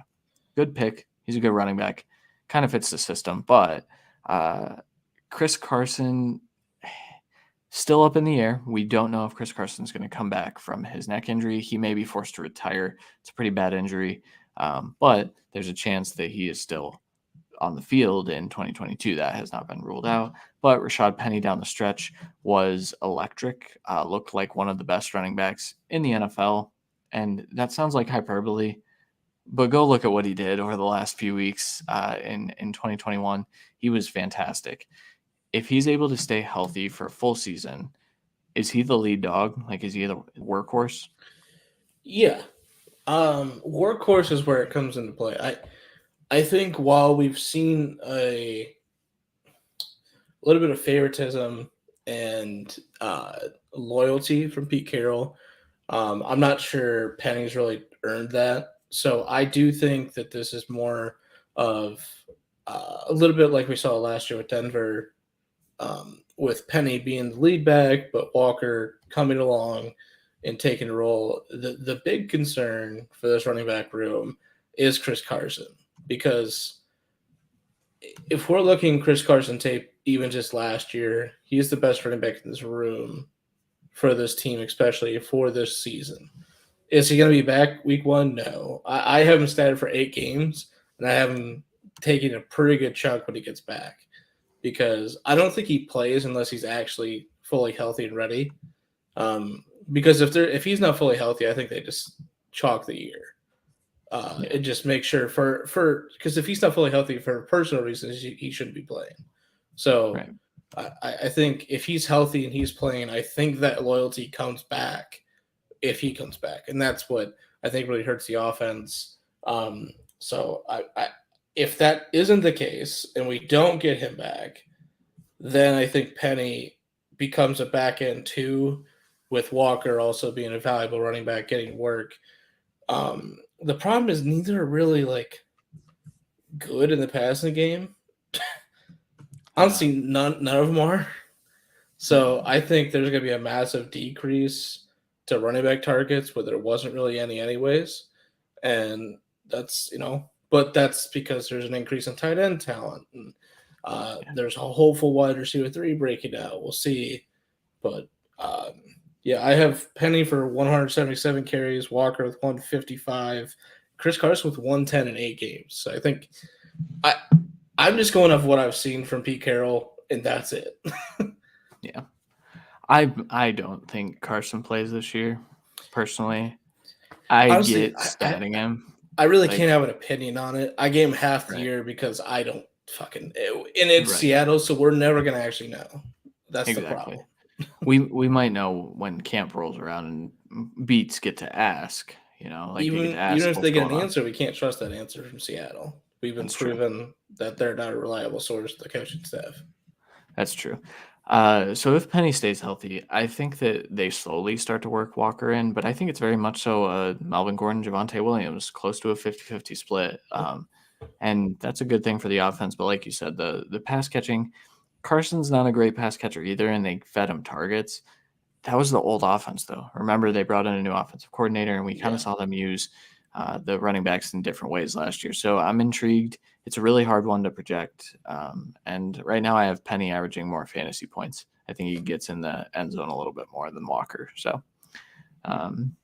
Good pick. He's a good running back. Kind of fits the system. But Chris Carson, still up in the air. We don't know if Chris Carson's going to come back from his neck injury. He may be forced to retire. It's a pretty bad injury. But there's a chance that he is still on the field in 2022. That has not been ruled out. But Rashad Penny down the stretch was electric. Looked like one of the best running backs in the NFL. And that sounds like hyperbole, but go look at what he did over the last few weeks in 2021. He was fantastic. If he's able to stay healthy for a full season, is he the lead dog? Like, is he the workhorse? Yeah. Workhorse is where it comes into play. I think while we've seen a little bit of favoritism and loyalty from Pete Carroll, I'm not sure Penny's really earned that. So I do think that this is more of a little bit like we saw last year with Denver, with Penny being the lead back, but Walker coming along and taking a role. The big concern for this running back room is Chris Carson, because if we're looking Chris Carson tape, even just last year, he's the best running back in this room for this team, especially for this season. Is he going to be back week 1? No. I have him started for 8 games, and I have him taking a pretty good chunk when he gets back, because I don't think he plays unless he's actually fully healthy and ready. Because if he's not fully healthy, I think they just chalk the year. And just make sure because if he's not fully healthy for personal reasons, he shouldn't be playing. So right. I think if he's healthy and he's playing, I think that loyalty comes back if he comes back. And that's what I think really hurts the offense. So if that isn't the case and we don't get him back, then I think Penny becomes a back end too, with Walker also being a valuable running back, getting work. The problem is neither are really like good in the passing game. Honestly, none of them are. So I think there's going to be a massive decrease to running back targets where there wasn't really any anyways. And that's, but that's because there's an increase in tight end talent. And there's a hopeful wide receiver 3 breaking out. We'll see. But Yeah, I have Penny for 177 carries, Walker with 155, Chris Carson with 110 in 8 games. So I think I'm just going off what I've seen from Pete Carroll, and that's it. Yeah. I don't think Carson plays this year, personally. Honestly, get statting him. I really can't have an opinion on it. I gave him half the year because I don't fucking – and it's Seattle, so we're never going to actually know. That's the problem. We might know when camp rolls around and beats get to ask, even if they get an answer, we can't trust that answer from Seattle. We've been proven that they're not a reliable source to the coaching staff. That's true. So if Penny stays healthy, I think that they slowly start to work Walker in, but I think it's very much so Melvin Gordon, Javonte Williams, close to a 50-50 split. And that's a good thing for the offense. But like you said, the pass catching, Carson's not a great pass catcher either, and they fed him targets. That was the old offense, though. Remember, they brought in a new offensive coordinator, and we kind of saw them use the running backs in different ways last year. So I'm intrigued. It's a really hard one to project. And right now I have Penny averaging more fantasy points. I think he gets in the end zone a little bit more than Walker. So and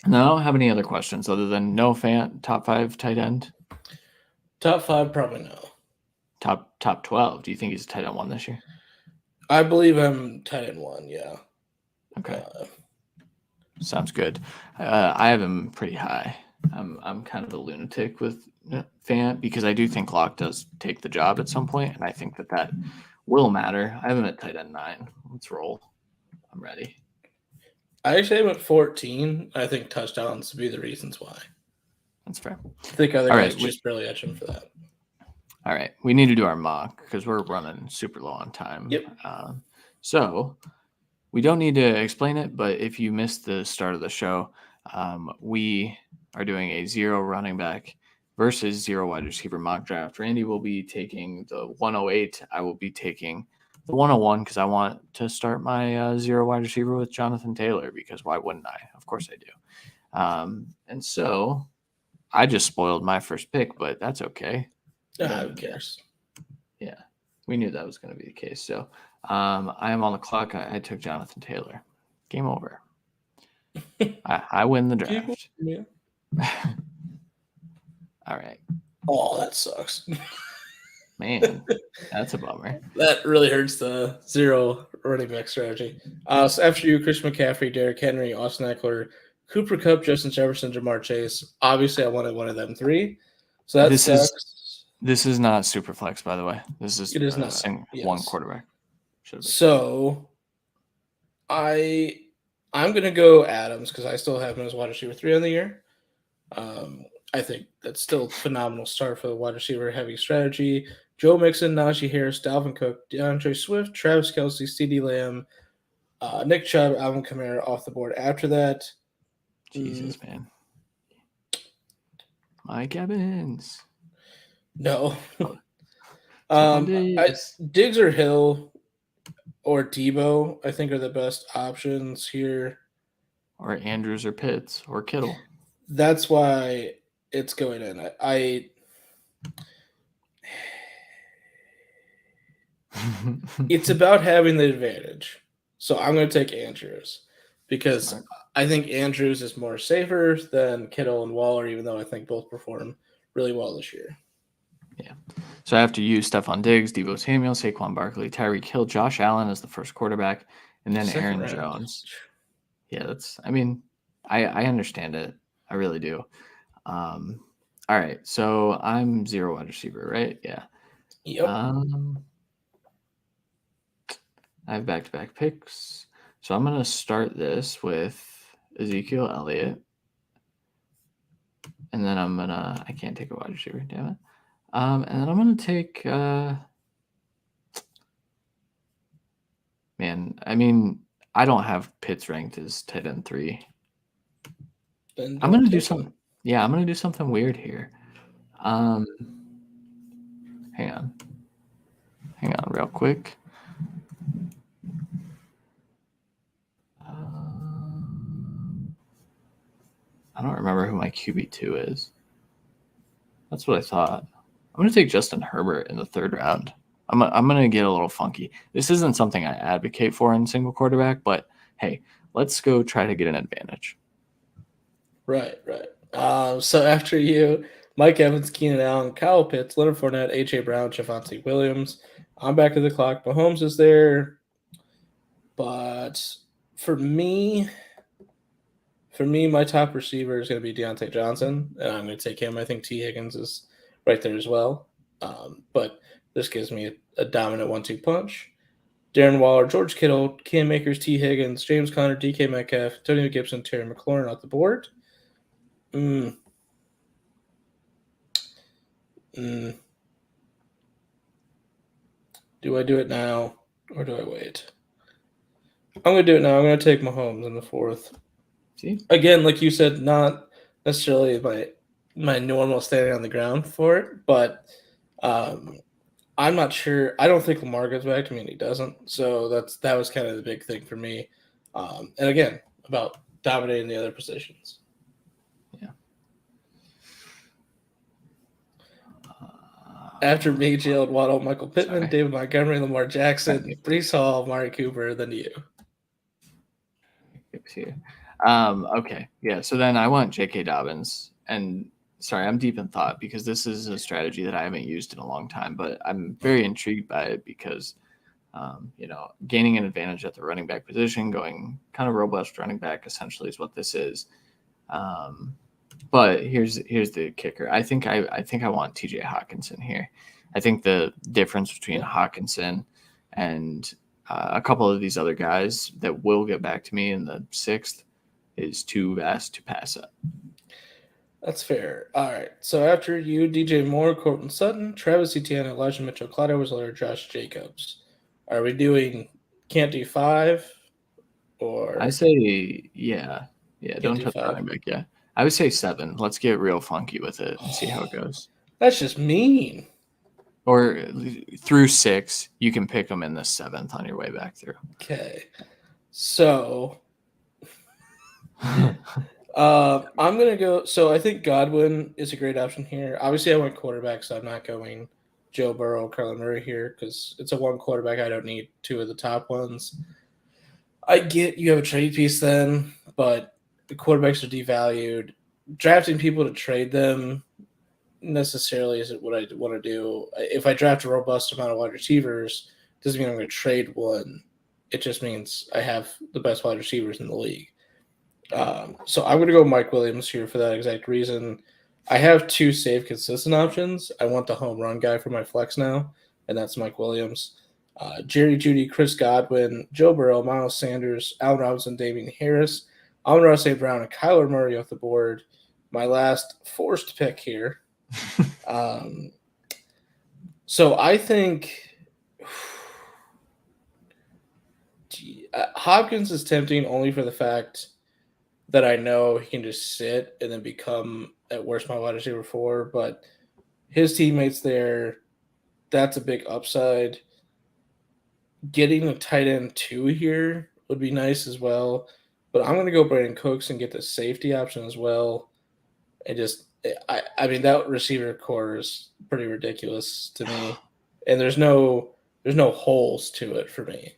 I don't have any other questions other than no fan top 5 tight end. Top 5, probably no. Top 12. Do you think he's a tight end 1 this year? I believe I'm tight end 1, yeah. Okay. Sounds good. I have him pretty high. I'm kind of a lunatic with Fant because I do think Locke does take the job at some point, and I think that will matter. I have him at tight end 9. Let's roll. I'm ready. I actually have him at 14. I think touchdowns would be the reasons why. That's fair. I think other guys just barely edge him for that. All right. We need to do our mock because we're running super low on time. Yep. So we don't need to explain it, but if you missed the start of the show, we are doing a 0 running back versus 0 wide receiver mock draft. Randy will be taking the 108. I will be taking the 101 because I want to start my 0 wide receiver with Jonathan Taylor because why wouldn't I? Of course I do. And so I just spoiled my first pick, but that's okay. Who cares? Yeah, we knew that was going to be the case. So I am on the clock. I took Jonathan Taylor. Game over. I win the draft. Yeah. All right. Oh, that sucks. Man, that's a bummer. That really hurts the 0 running back strategy. So after you, Christian McCaffrey, Derrick Henry, Austin Eckler, Cooper Kupp, Justin Jefferson, Jamar Chase. Obviously, I wanted one of them 3. So that sucks. This is not super flex, by the way. This is not one quarterback. So I'm going to go Adams because I still have him as wide receiver 3 on the year. I think that's still a phenomenal start for the wide receiver heavy strategy. Joe Mixon, Najee Harris, Dalvin Cook, DeAndre Swift, Travis Kelce, CeeDee Lamb, Nick Chubb, Alvin Kamara off the board after that. Jesus, man. Mike Evans. No. Diggs or Hill or Debo, I think, are the best options here. Or Andrews or Pitts or Kittle. That's why it's going in. It's about having the advantage. So I'm going to take Andrews because I think Andrews is more safer than Kittle and Waller, even though I think both perform really well this year. Yeah. So I have to use Stephon Diggs, Deebo Samuel, Saquon Barkley, Tyreek Hill, Josh Allen as the first quarterback, and then Aaron Jones. Yeah, I understand it. I really do. All right. So I'm 0 wide receiver, right? Yeah. Yep. I have back-to-back picks. So I'm going to start this with Ezekiel Elliott. And then I can't take a wide receiver, damn it. And then I'm going to take, I don't have Pitts ranked as tight end 3. I'm going to do something. Yeah, I'm going to do something weird here. Hang on real quick. I don't remember who my QB2 is. That's what I thought. I'm going to take Justin Herbert in the 3rd round. I'm going to get a little funky. This isn't something I advocate for in single quarterback, but hey, let's go try to get an advantage. Right. So after you, Mike Evans, Keenan Allen, Kyle Pitts, Leonard Fournette, A.J. Brown, Javonte Williams. I'm back to the clock. Mahomes is there. But for me, my top receiver is going to be Deontay Johnson, and I'm going to take him. I think T. Higgins is right there as well. But this gives me a dominant 1-2 punch. Darren Waller, George Kittle, Cam Akers, T. Higgins, James Conner, DK Metcalf, Antonio Gibson, Terry McLaurin off the board. Do I do it now or do I wait? I'm going to do it now. I'm going to take Mahomes in the 4th. See? Again, like you said, not necessarily my normal standing on the ground for it, but I'm not sure. I don't think Lamar goes back. I mean, he doesn't. So that was kind of the big thing for me. And again, about dominating the other positions. Yeah. After me, Jalen Waddle, Michael Pittman, David Montgomery, Lamar Jackson, Breece Hall, Amari Cooper, then you. Okay. Yeah. So then I want J.K. Dobbins. And sorry, I'm deep in thought because this is a strategy that I haven't used in a long time, but I'm very intrigued by it because, gaining an advantage at the running back position, going kind of robust running back essentially is what this is. But here's the kicker. I think I want T.J. Hawkinson here. I think the difference between Hawkinson and a couple of these other guys that will get back to me in the 6th is too vast to pass up. That's fair. All right. So after you, DJ Moore, Courtland Sutton, Travis Etienne, Elijah Mitchell, Clyde Edwards-Helaire, Josh Jacobs. Are we doing can't do 5 or? I say yeah. Don't touch running back yet. I would say 7. Let's get real funky with it and see how it goes. That's just mean. Or through 6, you can pick them in the 7th on your way back through. Okay. So I'm going to go. So I think Godwin is a great option here. Obviously, I went quarterback, so I'm not going Joe Burrow, Kyler Murray here because it's a 1 quarterback. I don't need 2 of the top ones. I get you have a trade piece then, but the quarterbacks are devalued. Drafting people to trade them necessarily isn't what I want to do. If I draft a robust amount of wide receivers, doesn't mean I'm going to trade one. It just means I have the best wide receivers in the league. So I'm going to go Mike Williams here for that exact reason. I have 2 safe, consistent options. I want the home run guy for my flex now, and that's Mike Williams. Jerry Jeudy, Chris Godwin, Joe Burrow, Miles Sanders, Allen Robinson, Damian Harris, Amon-Ra St. Brown, and Kyler Murray off the board. My last forced pick here. So I think Hopkins is tempting only for the fact that I know he can just sit and then become at worst my wide receiver 4, but his teammates there, that's a big upside. Getting a tight end 2 here would be nice as well, but I'm going to go Brandon Cooks and get the safety option as well. And just, I mean, that receiver core is pretty ridiculous to me, and there's no holes to it for me.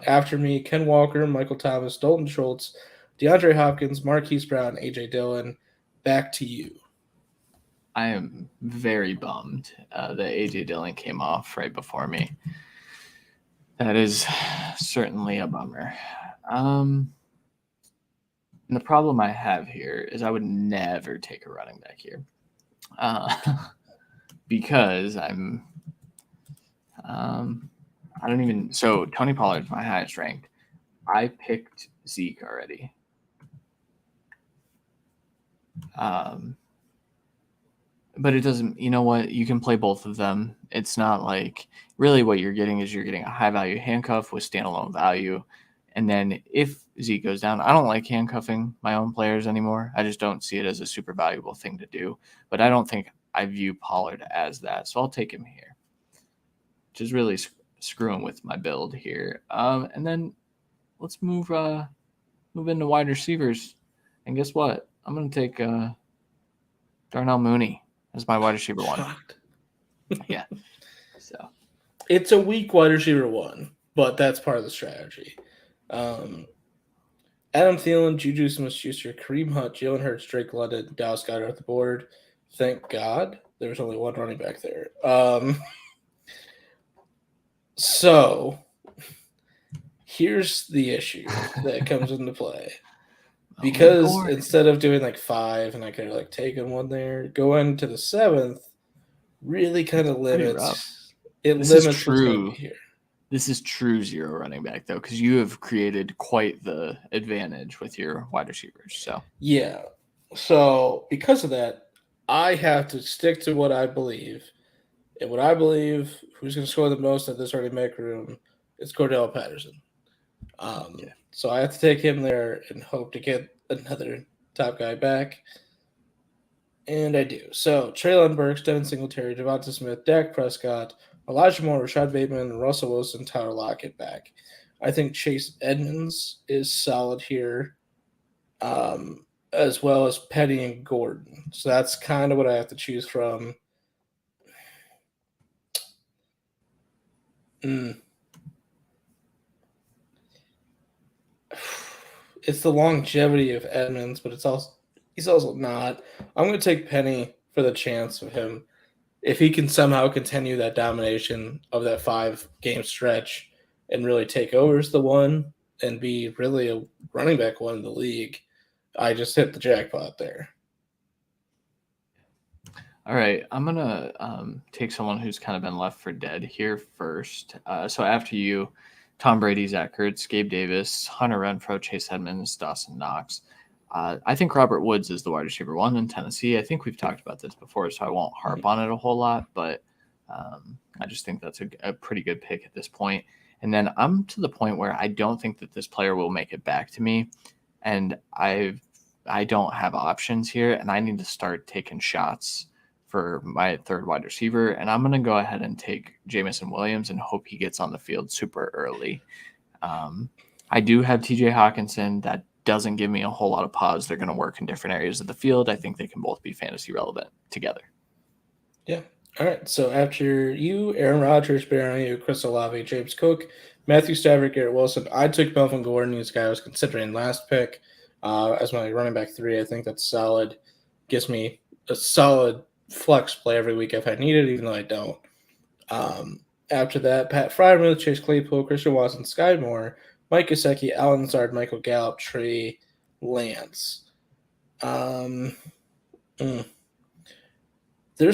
After me, Ken Walker, Michael Thomas, Dalton Schultz, DeAndre Hopkins, Marquise Brown, A.J. Dillon. Back to you. I am very bummed that A.J. Dillon came off right before me. That is certainly a bummer. And the problem I have here is I would never take a running back here because I'm I don't even – so Tony Pollard's my highest ranked. I picked Zeke already. But it doesn't – you know what? You can play both of them. It's not like – really what you're getting is you're getting a high-value handcuff with standalone value. And then if Zeke goes down, I don't like handcuffing my own players anymore. I just don't see it as a super valuable thing to do. But I don't think I view Pollard as that. So I'll take him here. Just really screwing with my build here. And then let's move into wide receivers. And guess what? I'm going to take Darnell Mooney as my wide receiver 1. Yeah. So it's a weak wide receiver 1, but that's part of the strategy. Adam Thielen, Juju Smith-Schuster, Kareem Hunt, Jalen Hurts, Drake London, Dallas Goedert at the board. Thank God there was only one running back there. So here's the issue that comes into play. Because instead of doing like 5 and I could like taken one there, going to the 7th really kind of limits. It this limits is true. What's going to be here. This is true zero running back though, because you have created quite the advantage with your wide receivers. So yeah, so because of that, I have to stick to what I believe, and what I believe, who's going to score the most at this running back room, is Cordell Patterson. So I have to take him there and hope to get another top guy back. And I do. So Treylon Burks, Devin Singletary, Devonta Smith, Dak Prescott, Elijah Moore, Rashad Bateman, Russell Wilson, Tyler Lockett back. I think Chase Edmonds is solid here, as well as Petty and Gordon. So that's kind of what I have to choose from. It's the longevity of Edmonds, but he's also not. I'm going to take Penny for the chance of him. If he can somehow continue that domination of that 5-game stretch and really take over as the one and be really a running back one in the league, I just hit the jackpot there. All right, I'm going to take someone who's kind of been left for dead here first. So after you, Tom Brady, Zach Ertz, Gabe Davis, Hunter Renfrow, Chase Edmonds, Dawson Knox. I think Robert Woods is the wide receiver 1 in Tennessee. I think we've talked about this before, so I won't harp on it a whole lot, but I just think that's a pretty good pick at this point. And then I'm to the point where I don't think that this player will make it back to me, and I don't have options here, and I need to start taking shots for my third wide receiver, and I'm going to go ahead and take Jamison Williams and hope he gets on the field super early. I do have TJ Hawkinson. That doesn't give me a whole lot of pause. They're going to work in different areas of the field. I think they can both be fantasy relevant together. Yeah. All right. So after you, Aaron Rodgers, Baron, Chris Olave, James Cook, Matthew Stafford, Garrett Wilson, I took Melvin Gordon. This guy I was considering last pick as my running back 3. I think that's solid. Gives me a solid flex play every week if I need it, even though I don't. After that, Pat Freiermuth, Chase Claypool, Christian Watson, Sky Moore, Mike Gesicki, Alan Lazard, Michael Gallup, Trey Lance. There's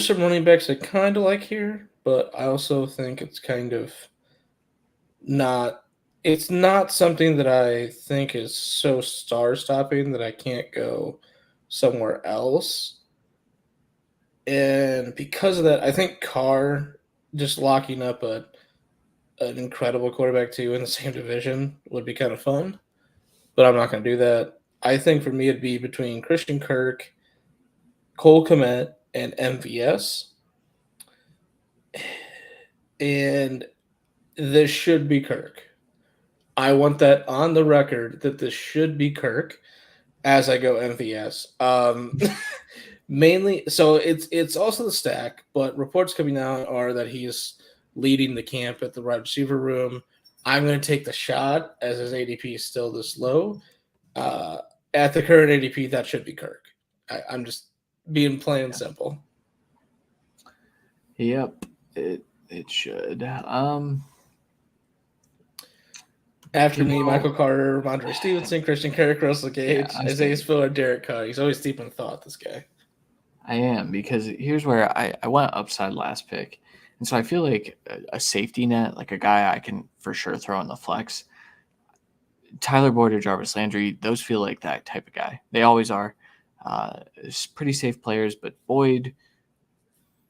some running backs I kind of like here, but I also think it's kind of not – it's not something that I think is so star-stopping that I can't go somewhere else. And because of that, I think Carr just locking up an incredible quarterback too in the same division would be kind of fun, but I'm not going to do that. I think for me it'd be between Christian Kirk, Cole Kmet, and MVS, and this should be Kirk. I want that on the record that this should be Kirk as I go MVS. Mainly, so it's also the stack, but reports coming out are that he's leading the camp at the wide receiver room. I'm going to take the shot as his ADP is still this low. At the current ADP, that should be Kirk. I'm just being plain and simple. Yep, it should. After me, Michael Carter, Ramondre Stevenson, Christian Kirk, Russell Gage, Isaiah Spiller, Derek Carr. He's always deep in thought, this guy. I am, because here's where I went upside last pick. And so I feel like a safety net, like a guy I can for sure throw in the flex. Tyler Boyd or Jarvis Landry, those feel like that type of guy. They always are. It's pretty safe players, but Boyd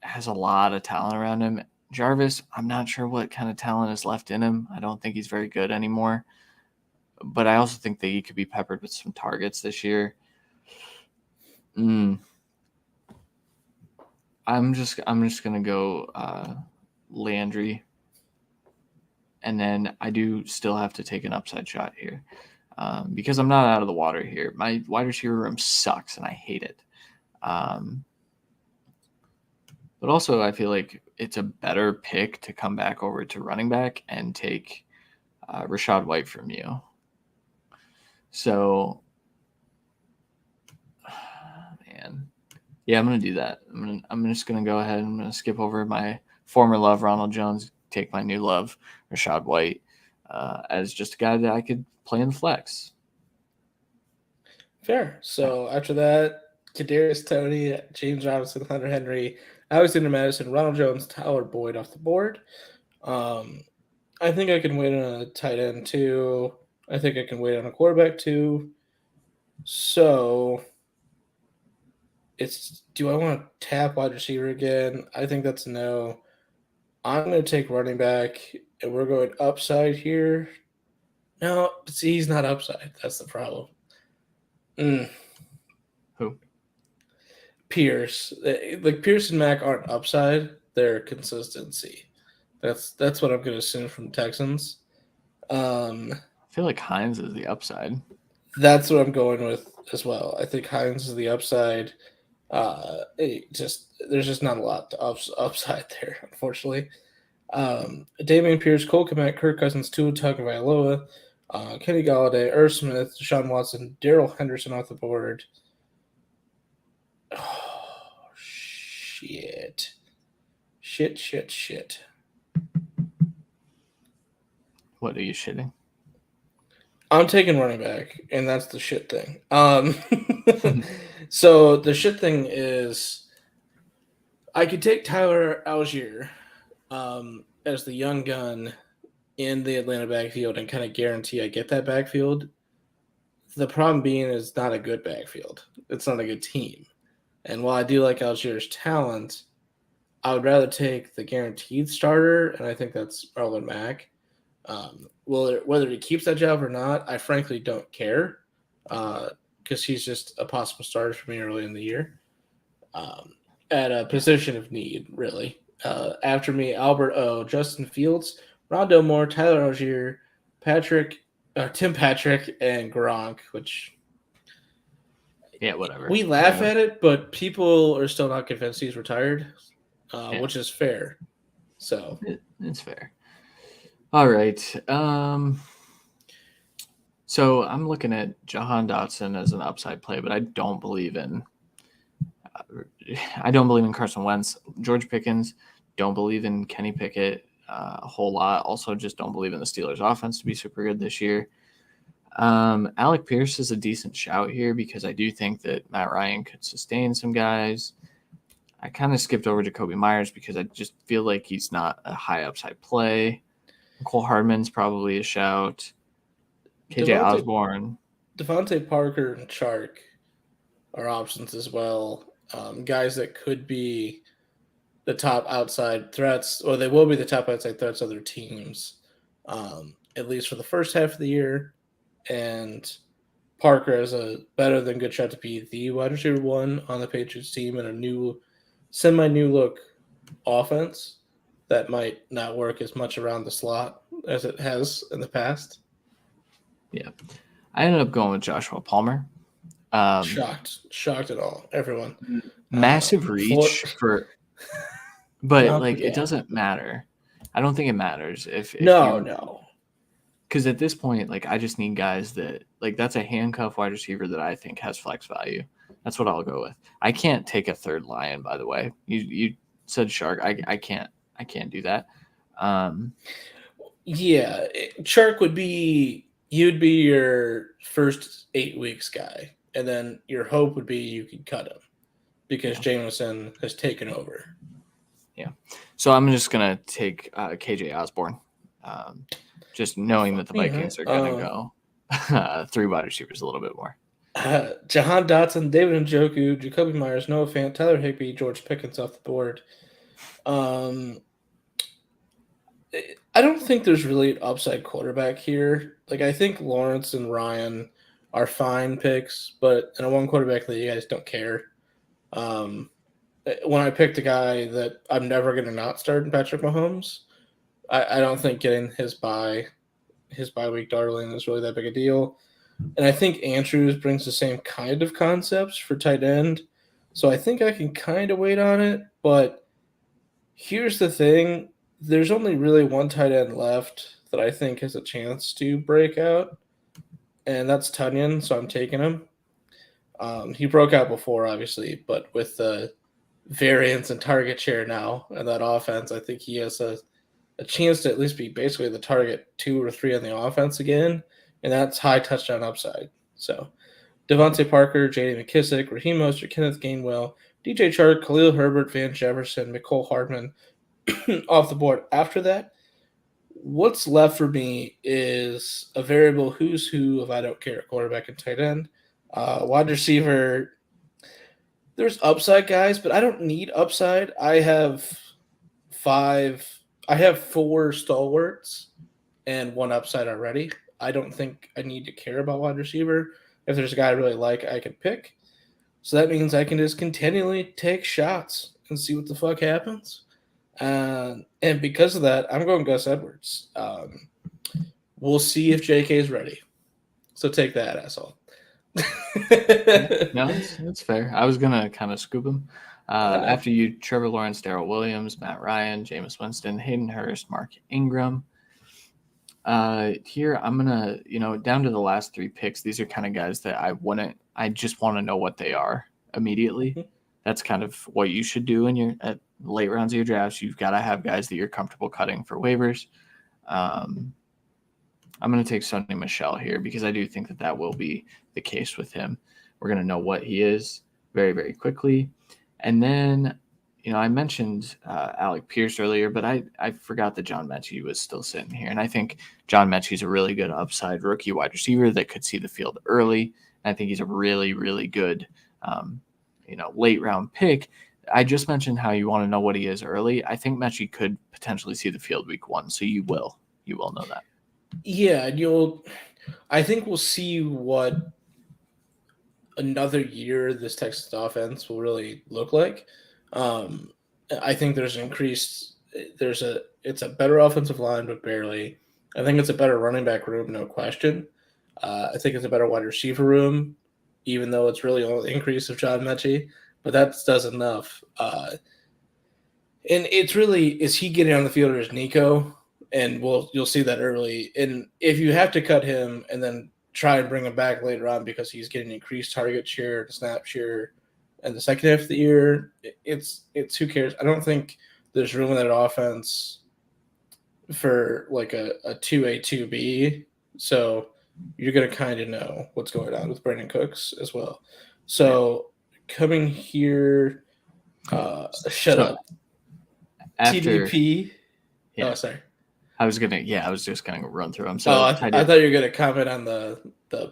has a lot of talent around him. Jarvis, I'm not sure what kind of talent is left in him. I don't think he's very good anymore. But I also think that he could be peppered with some targets this year. I'm just gonna go Landry, and then I do still have to take an upside shot here because I'm not out of the water here. My wide receiver room sucks, and I hate it. But also, I feel like it's a better pick to come back over to running back and take Rachaad White from you. So, man, yeah, I'm gonna do that. I'm just gonna go ahead. I'm gonna skip over my former love, Ronald Jones, take my new love, Rashad White, as just a guy that I could play in the flex. Fair. So after that, Kadarius Toney, James Robinson, Hunter Henry, Alexander Madison, Ronald Jones, Tyler Boyd off the board. I think I can wait on a tight end too. I think I can wait on a quarterback too. So do I want to tap wide receiver again? I think that's a no. I'm going to take running back, and we're going upside here. No, see, he's not upside. That's the problem. Who? Pierce. Like Pierce and Mack aren't upside. They're consistency. That's what I'm going to assume from Texans. I feel like Hines is the upside. That's what I'm going with as well. I think Hines is the upside. There's just not a lot to upside there, unfortunately. Damian Pierce, Cole Kmet, Kirk Cousins, Tua Tagovailoa, Kenny Galladay, Irv Smith, Deshaun Watson, Darrell Henderson off the board. Oh, shit. Shit. What are you shitting? I'm taking running back, and that's the shit thing. So the shit thing is I could take Tyler Algier as the young gun in the Atlanta backfield and kind of guarantee I get that backfield. The problem being is not a good backfield. It's not a good team. And while I do like Algier's talent, I would rather take the guaranteed starter, and I think that's Marlon Mack. Whether he keeps that job or not, I frankly don't care because he's just a possible starter for me early in the year at a position of need, really. After me, Albert O, Justin Fields, Rondo Moore, Tyler Algier, Tim Patrick, and Gronk, which yeah, whatever. We laugh at it, but people are still not convinced he's retired, which is fair. So it's fair. All right. So I'm looking at Jahan Dotson as an upside play, but I don't believe in Carson Wentz. George Pickens, don't believe in Kenny Pickett a whole lot. Also, just don't believe in the Steelers' offense to be super good this year. Alec Pierce is a decent shout here because I do think that Matt Ryan could sustain some guys. I kind of skipped over Jacoby Myers because I just feel like he's not a high upside play. Cole Hardman's probably a shout. KJ Osborne. Devontae Parker and Chark are options as well. Guys that could be the top outside threats, or they will be the top outside threats of their teams, at least for the first half of the year. And Parker has a better than good shot to be the wide receiver one on the Patriots team in a semi-new look offense that might not work as much around the slot as it has in the past. Yeah. I ended up going with Joshua Palmer. Shocked at all. Everyone. Massive reach but like it doesn't matter. I don't think it matters if no. Because at this point, like I just need guys that like that's a handcuff wide receiver that I think has flex value. That's what I'll go with. I can't take a third Lion, by the way. You said Shark. I can't do that. Yeah, Shark would be you'd be your first 8 weeks guy, and then your hope would be you could cut him because Jameson has taken over. Yeah, so I'm just gonna take KJ Osborne, just knowing that the Vikings are gonna go 3 wide receivers a little bit more. Jahan Dotson, David Njoku, Jacoby Myers, Noah Fant, Tyler Higbee, George Pickens off the board. I don't think there's really an upside quarterback here. Like I think Lawrence and Ryan are fine picks, but in a one quarterback that you guys don't care. When I picked a guy that I'm never going to not start in Patrick Mahomes, I don't think getting his bye week darling is really that big a deal. And I think Andrews brings the same kind of concepts for tight end. So I think I can kind of wait on it. But here's the thing. There's only really one tight end left that I think has a chance to break out. and that's Tunyon, so I'm taking him. He broke out before, obviously, but with the variance and target share now and that offense, I think he has a chance to at least be basically the target 2 or 3 on the offense again, and that's high touchdown upside. So Devontae Parker, J.D. McKissick, Raheem Mostert, Kenneth Gainwell, DJ Chark, Khalil Herbert, Van Jefferson, Mecole Hardman off the board. After that, what's left for me is a variable who's who if I don't care, quarterback and tight end. Wide receiver, there's upside guys, but I don't need upside. I have 4 stalwarts and 1 upside already. I don't think I need to care about wide receiver. If there's a guy I really like, I can pick. So that means I can just continually take shots and see what the fuck happens. And because of that, I'm going Gus Edwards. We'll see if JK is ready. So take that, asshole. No, that's fair. I was going to kind of scoop him. After you, Trevor Lawrence, Darrell Williams, Matt Ryan, Jameis Winston, Hayden Hurst, Mark Ingram. Here, I'm going to, down to the last 3 picks, these are kind of guys that I just want to know what they are immediately. Mm-hmm. That's kind of what you should do in your late rounds of your drafts. You've got to have guys that you're comfortable cutting for waivers. I'm going to take Sonny Michel here because I do think that will be the case with him. We're going to know what he is very, very quickly. And then, I mentioned Alec Pierce earlier, but I forgot that John Mechie was still sitting here. And I think John Mechie's a really good upside rookie wide receiver that could see the field early. And I think he's a really, really good, late round pick. I just mentioned how you want to know what he is early. I think Mechie could potentially see the field week 1. So you will know that. Yeah, I think we'll see what another year this Texas offense will really look like. I think it's a better offensive line, but barely. I think it's a better running back room, no question. I think it's a better wide receiver room, even though it's really only the increase of John Mechie, but that does enough. And it's really, is he getting on the field or is Nico? And you'll see that early. And if you have to cut him and then try and bring him back later on because he's getting increased target share, snap share, and the second half of the year, it's who cares? I don't think there's room in that offense for like a 2A, 2B. So you're going to kind of know what's going on with Brandon Cooks as well. So coming here, shut up. After, TDP. Yeah. Oh, sorry. I was just gonna run through them. So I thought you were gonna comment on the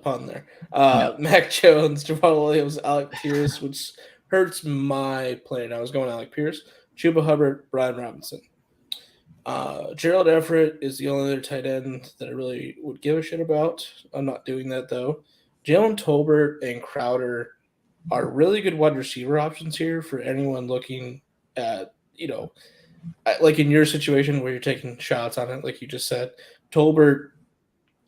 pun there. No. Mac Jones, Jamal Williams, Alec Pierce, which hurts my plan. I was going Alec Pierce, Chuba Hubbard, Brian Robinson. Gerald Everett is the only other tight end that I really would give a shit about. I'm not doing that though. Jalen Tolbert and Crowder are really good wide receiver options here for anyone looking at, like in your situation where you're taking shots on it, like you just said. Tolbert,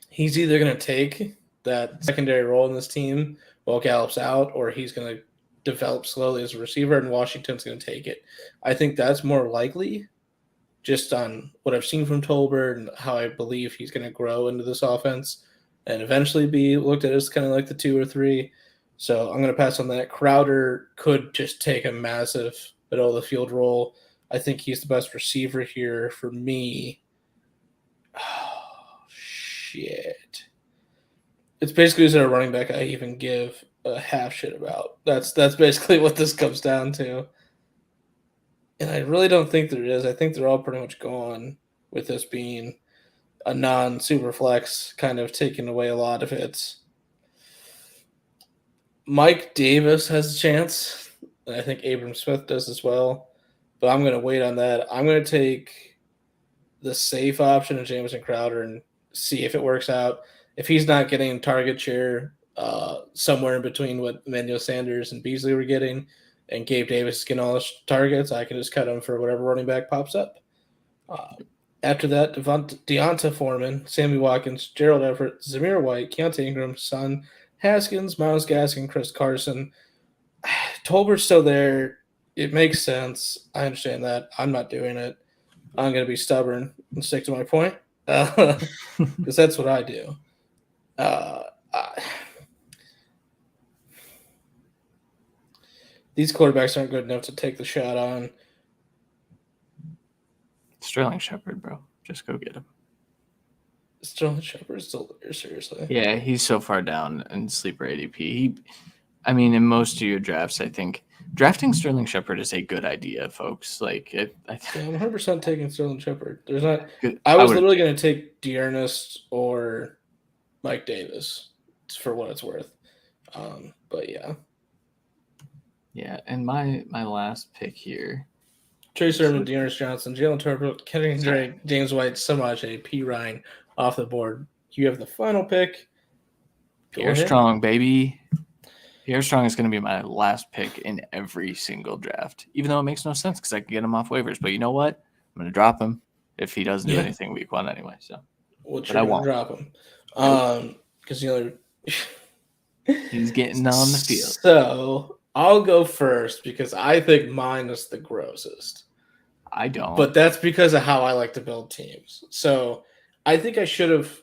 he's either going to take that secondary role in this team while Gallup's out, or he's going to develop slowly as a receiver, and Washington's going to take it. I think that's more likely just on what I've seen from Tolbert and how I believe he's going to grow into this offense and eventually be looked at as kind of like the 2 or 3. So I'm going to pass on that. Crowder could just take a massive middle of the field role. I think he's the best receiver here for me. Oh, shit. It's basically is there a running back I even give a half shit about. That's basically what this comes down to. And I really don't think there is. I think they're all pretty much gone with this being a non-super flex, kind of taking away a lot of it. Mike Davis has a chance. And I think Abram Smith does as well. But I'm going to wait on that. I'm going to take the safe option of Jamison Crowder and see if it works out. If he's not getting target share somewhere in between what Emmanuel Sanders and Beasley were getting, and Gabe Davis is getting all his targets, I can just cut him for whatever running back pops up. After that, Deonta Foreman, Sammy Watkins, Gerald Everett, Zamir White, Keontae Ingram, Son, Haskins, Myles Gaskin, Chris Carson. Tolbert's still there. It makes sense. I understand that. I'm not doing it. I'm going to be stubborn and stick to my point because that's what I do. these quarterbacks aren't good enough to take the shot on. Sterling Shepard, bro. Just go get him. Sterling Shepard's still there, seriously. Yeah, he's so far down in sleeper ADP. In most of your drafts, I think drafting Sterling Shepard is a good idea, folks. Like, I'm 100% taking Sterling Shepard. There's not. I was literally going to take Dearness or Mike Davis for what it's worth. But yeah. Yeah, and my last pick here. Trey Sermon, Dearness Johnson, Jalen Turbo, Kenny Drake, James White, Samaje, P. Ryan off the board. You have the final pick. Pierre Strong, baby. Pierre Strong is going to be my last pick in every single draft, even though it makes no sense because I can get him off waivers. But you know what? I'm going to drop him if he doesn't do anything week 1 anyway. So, but I won't drop him because he's getting on the field. So I'll go first because I think mine is the grossest. I don't. But that's because of how I like to build teams. So I think I should have,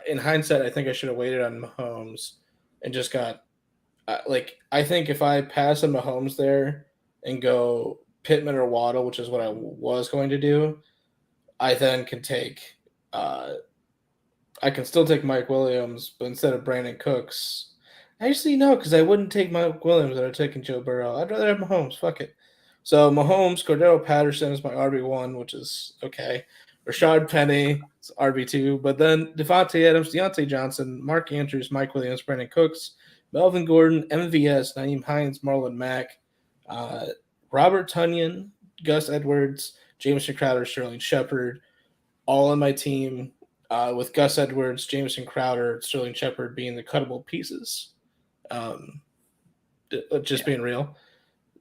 in hindsight, I think I should have waited on Mahomes and just got, I think if I pass on Mahomes there and go Pittman or Waddle, which is what I was going to do, I then can take, I can still take Mike Williams, but instead of Brandon Cooks, actually no, because I wouldn't take Mike Williams. I'd taken Joe Burrow. I'd rather have Mahomes. Fuck it. So Mahomes, Cordero Patterson is my RB1, which is okay. Rashad Penny is RB2, but then Devontae Adams, Deontay Johnson, Mark Andrews, Mike Williams, Brandon Cooks, Melvin Gordon, MVS, Naeem Hines, Marlon Mack, Robert Tonyan, Gus Edwards, Jamison Crowder, Sterling Shepard, all on my team, with Gus Edwards, Jamison Crowder, Sterling Shepard being the cuttable pieces. Being real.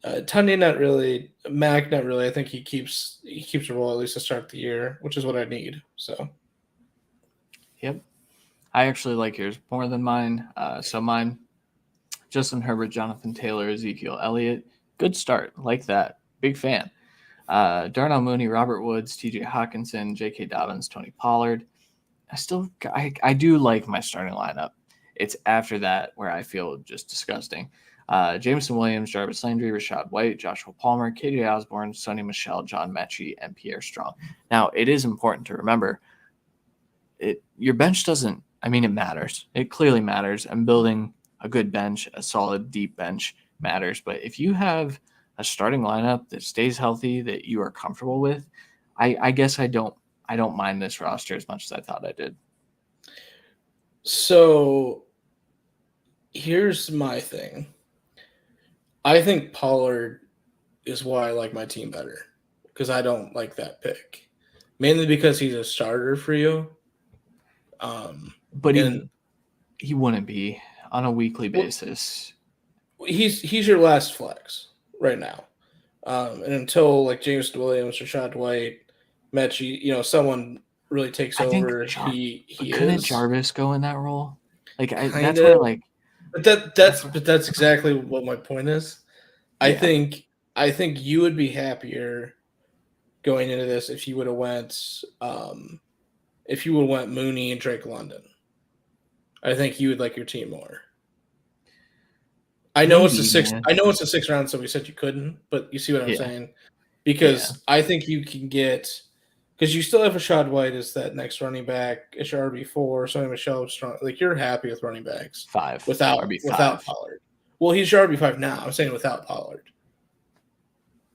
Tonyan not really, Mac not really. I think he keeps a role at least to start the year, which is what I need. So, yep, I actually like yours more than mine. So mine, Justin Herbert, Jonathan Taylor, Ezekiel Elliott, good start, like that. Big fan. Darnell Mooney, Robert Woods, T.J. Hawkinson, J.K. Dobbins, Tony Pollard. I do like my starting lineup. It's after that where I feel just disgusting. Jameson Williams, Jarvis Landry, Rashad White, Joshua Palmer, KJ Osborne, Sonny Michel, John Mechie, and Pierre Strong. Now, it is important to remember, your bench doesn't – it matters. It clearly matters. And building a good bench, a solid, deep bench matters. But if you have a starting lineup that stays healthy, that you are comfortable with, I guess I don't mind this roster as much as I thought I did. So here's my thing. I think Pollard is why I like my team better because I don't like that pick. Mainly because he's a starter for you. But he wouldn't be on a weekly basis. He's your last flex right now. And until James Williams, Rashad White, Mechie, someone really takes over, he couldn't Jarvis go in that role? That's where But that's exactly what my point is. Yeah. I think you would be happier going into this if you would have went Mooney and Drake London. I think you would like your team more. I know it's the sixth round, so we said you couldn't, but you see what I'm saying? Because I think you can get because you still have Rashad White as that next running back. It's your RB4, Sonny Michel strong. You're happy with running backs. 5 without Pollard. Well, he's your RB5 now. I'm saying without Pollard.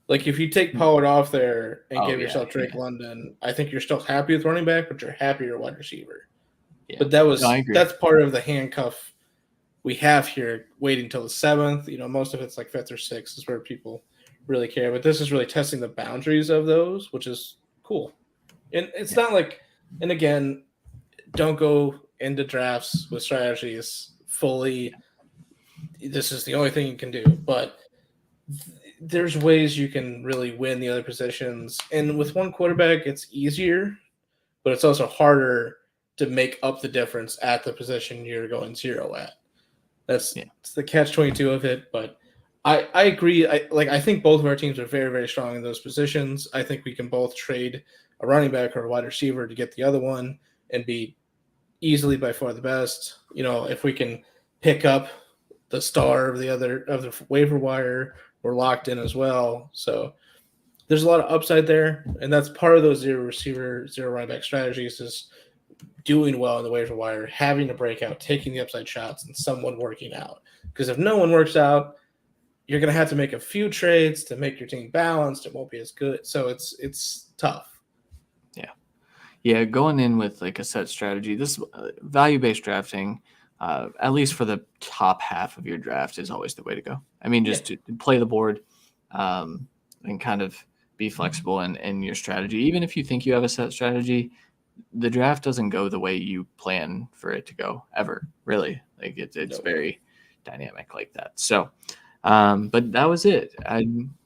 If you take Pollard off there and give yourself Drake London, I think you're still happy with running back, but you're happier wide receiver. Yeah. But that's part of the handcuff we have here, waiting till the 7th. Most of it's 5th or 6th is where people really care. But this is really testing the boundaries of those, which is cool. And it's not and again, don't go into drafts with strategies fully. This is the only thing you can do. But there's ways you can really win the other positions. And with one quarterback, it's easier, but it's also harder to make up the difference at the position you're going 0 at. It's the catch-22 of it, but I agree. I think both of our teams are very, very strong in those positions. I think we can both trade a running back or a wide receiver to get the other one and be easily by far the best. If we can pick up the star of the waiver wire were locked in as well. So there's a lot of upside there, and that's part of those zero receiver, zero running back strategies is doing well in the waiver wire, having to break out, taking the upside shots, and someone working out. Because if no one works out, you're going to have to make a few trades to make your team balanced. It won't be as good. So it's tough. Yeah, going in with like a set strategy, this value-based drafting, at least for the top half of your draft, is always the way to go. I mean, just to play the board and kind of be flexible in your strategy. Even if you think you have a set strategy, the draft doesn't go the way you plan for it to go ever, really. Like it's very dynamic like that. So, but that was it.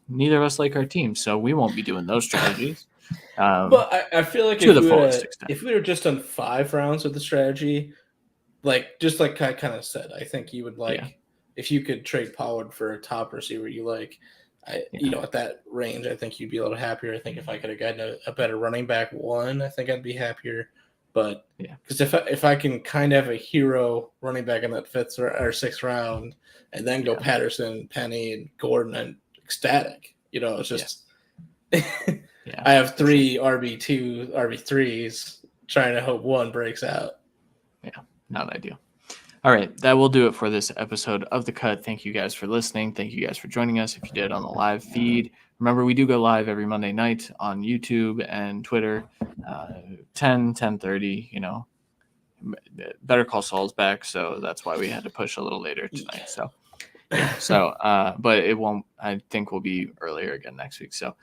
Neither of us like our team, so we won't be doing those strategies. But I feel like if we were just done 5 rounds of the strategy, just like I kind of said, I think you would if you could trade Pollard for a top receiver you like, at that range, I think you'd be a little happier. I think if I could have gotten a better running back one, I think I'd be happier. But because if I can kind of have a hero running back in that 5th or 6th round, and then go Patterson, Penny, and Gordon, I'm ecstatic. It's just I have 3 RB2, RB3s trying to hope one breaks out. Yeah, not ideal. All right, that will do it for this episode of The Cut. Thank you guys for listening. Thank you guys for joining us if you did on the live feed. Remember, we do go live every Monday night on YouTube and Twitter, 10:30. Better Call Saul's back, so that's why we had to push a little later tonight. But it won't. I think we'll be earlier again next week. So,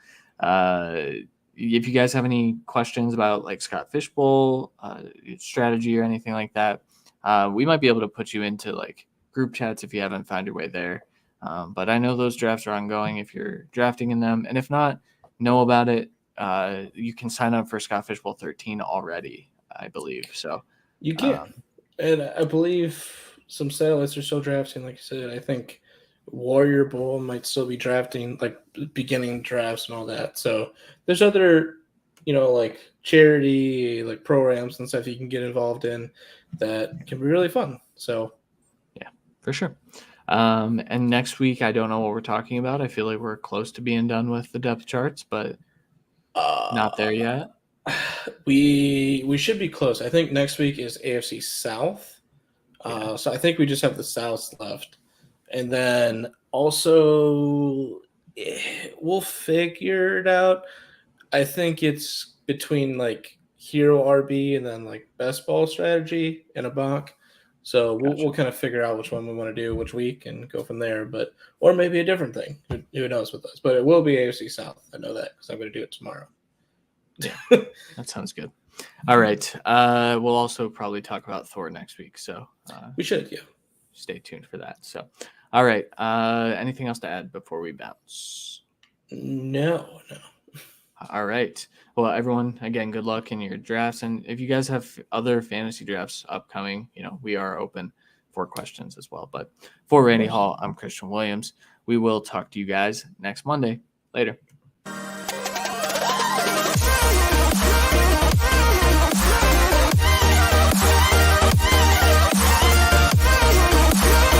if you guys have any questions about like Scott Fishbowl strategy or anything like that, we might be able to put you into like group chats if you haven't found your way there. But I know those drafts are ongoing if you're drafting in them. And if not, know about it. You can sign up for Scott Fishbowl 13 already, I believe. So you can. And I believe some satellites are still drafting, like you said. I think Warrior Bowl might still be drafting, like beginning drafts and all that. So there's other, like charity, like programs and stuff you can get involved in that can be really fun. So yeah, for sure. And next week, I don't know what we're talking about. I feel like we're close to being done with the depth charts, but not there yet. We should be close. I think next week is AFC South. So I think we just have the South left. And then also we'll figure it out. I think it's between like hero RB and then like best ball strategy and a bonk. So we'll kind of figure out which one we want to do which week and go from there. Or maybe a different thing. Who knows with us? But it will be AFC South. I know that because I'm going to do it tomorrow. Yeah, that sounds good. All right. We'll also probably talk about Thor next week. So we should, stay tuned for that. So, all right. Anything else to add before we bounce? No. All right. Well, everyone, again, good luck in your drafts. And if you guys have other fantasy drafts upcoming, we are open for questions as well. But for Randy Hall, I'm Christian Williams. We will talk to you guys next Monday. Later.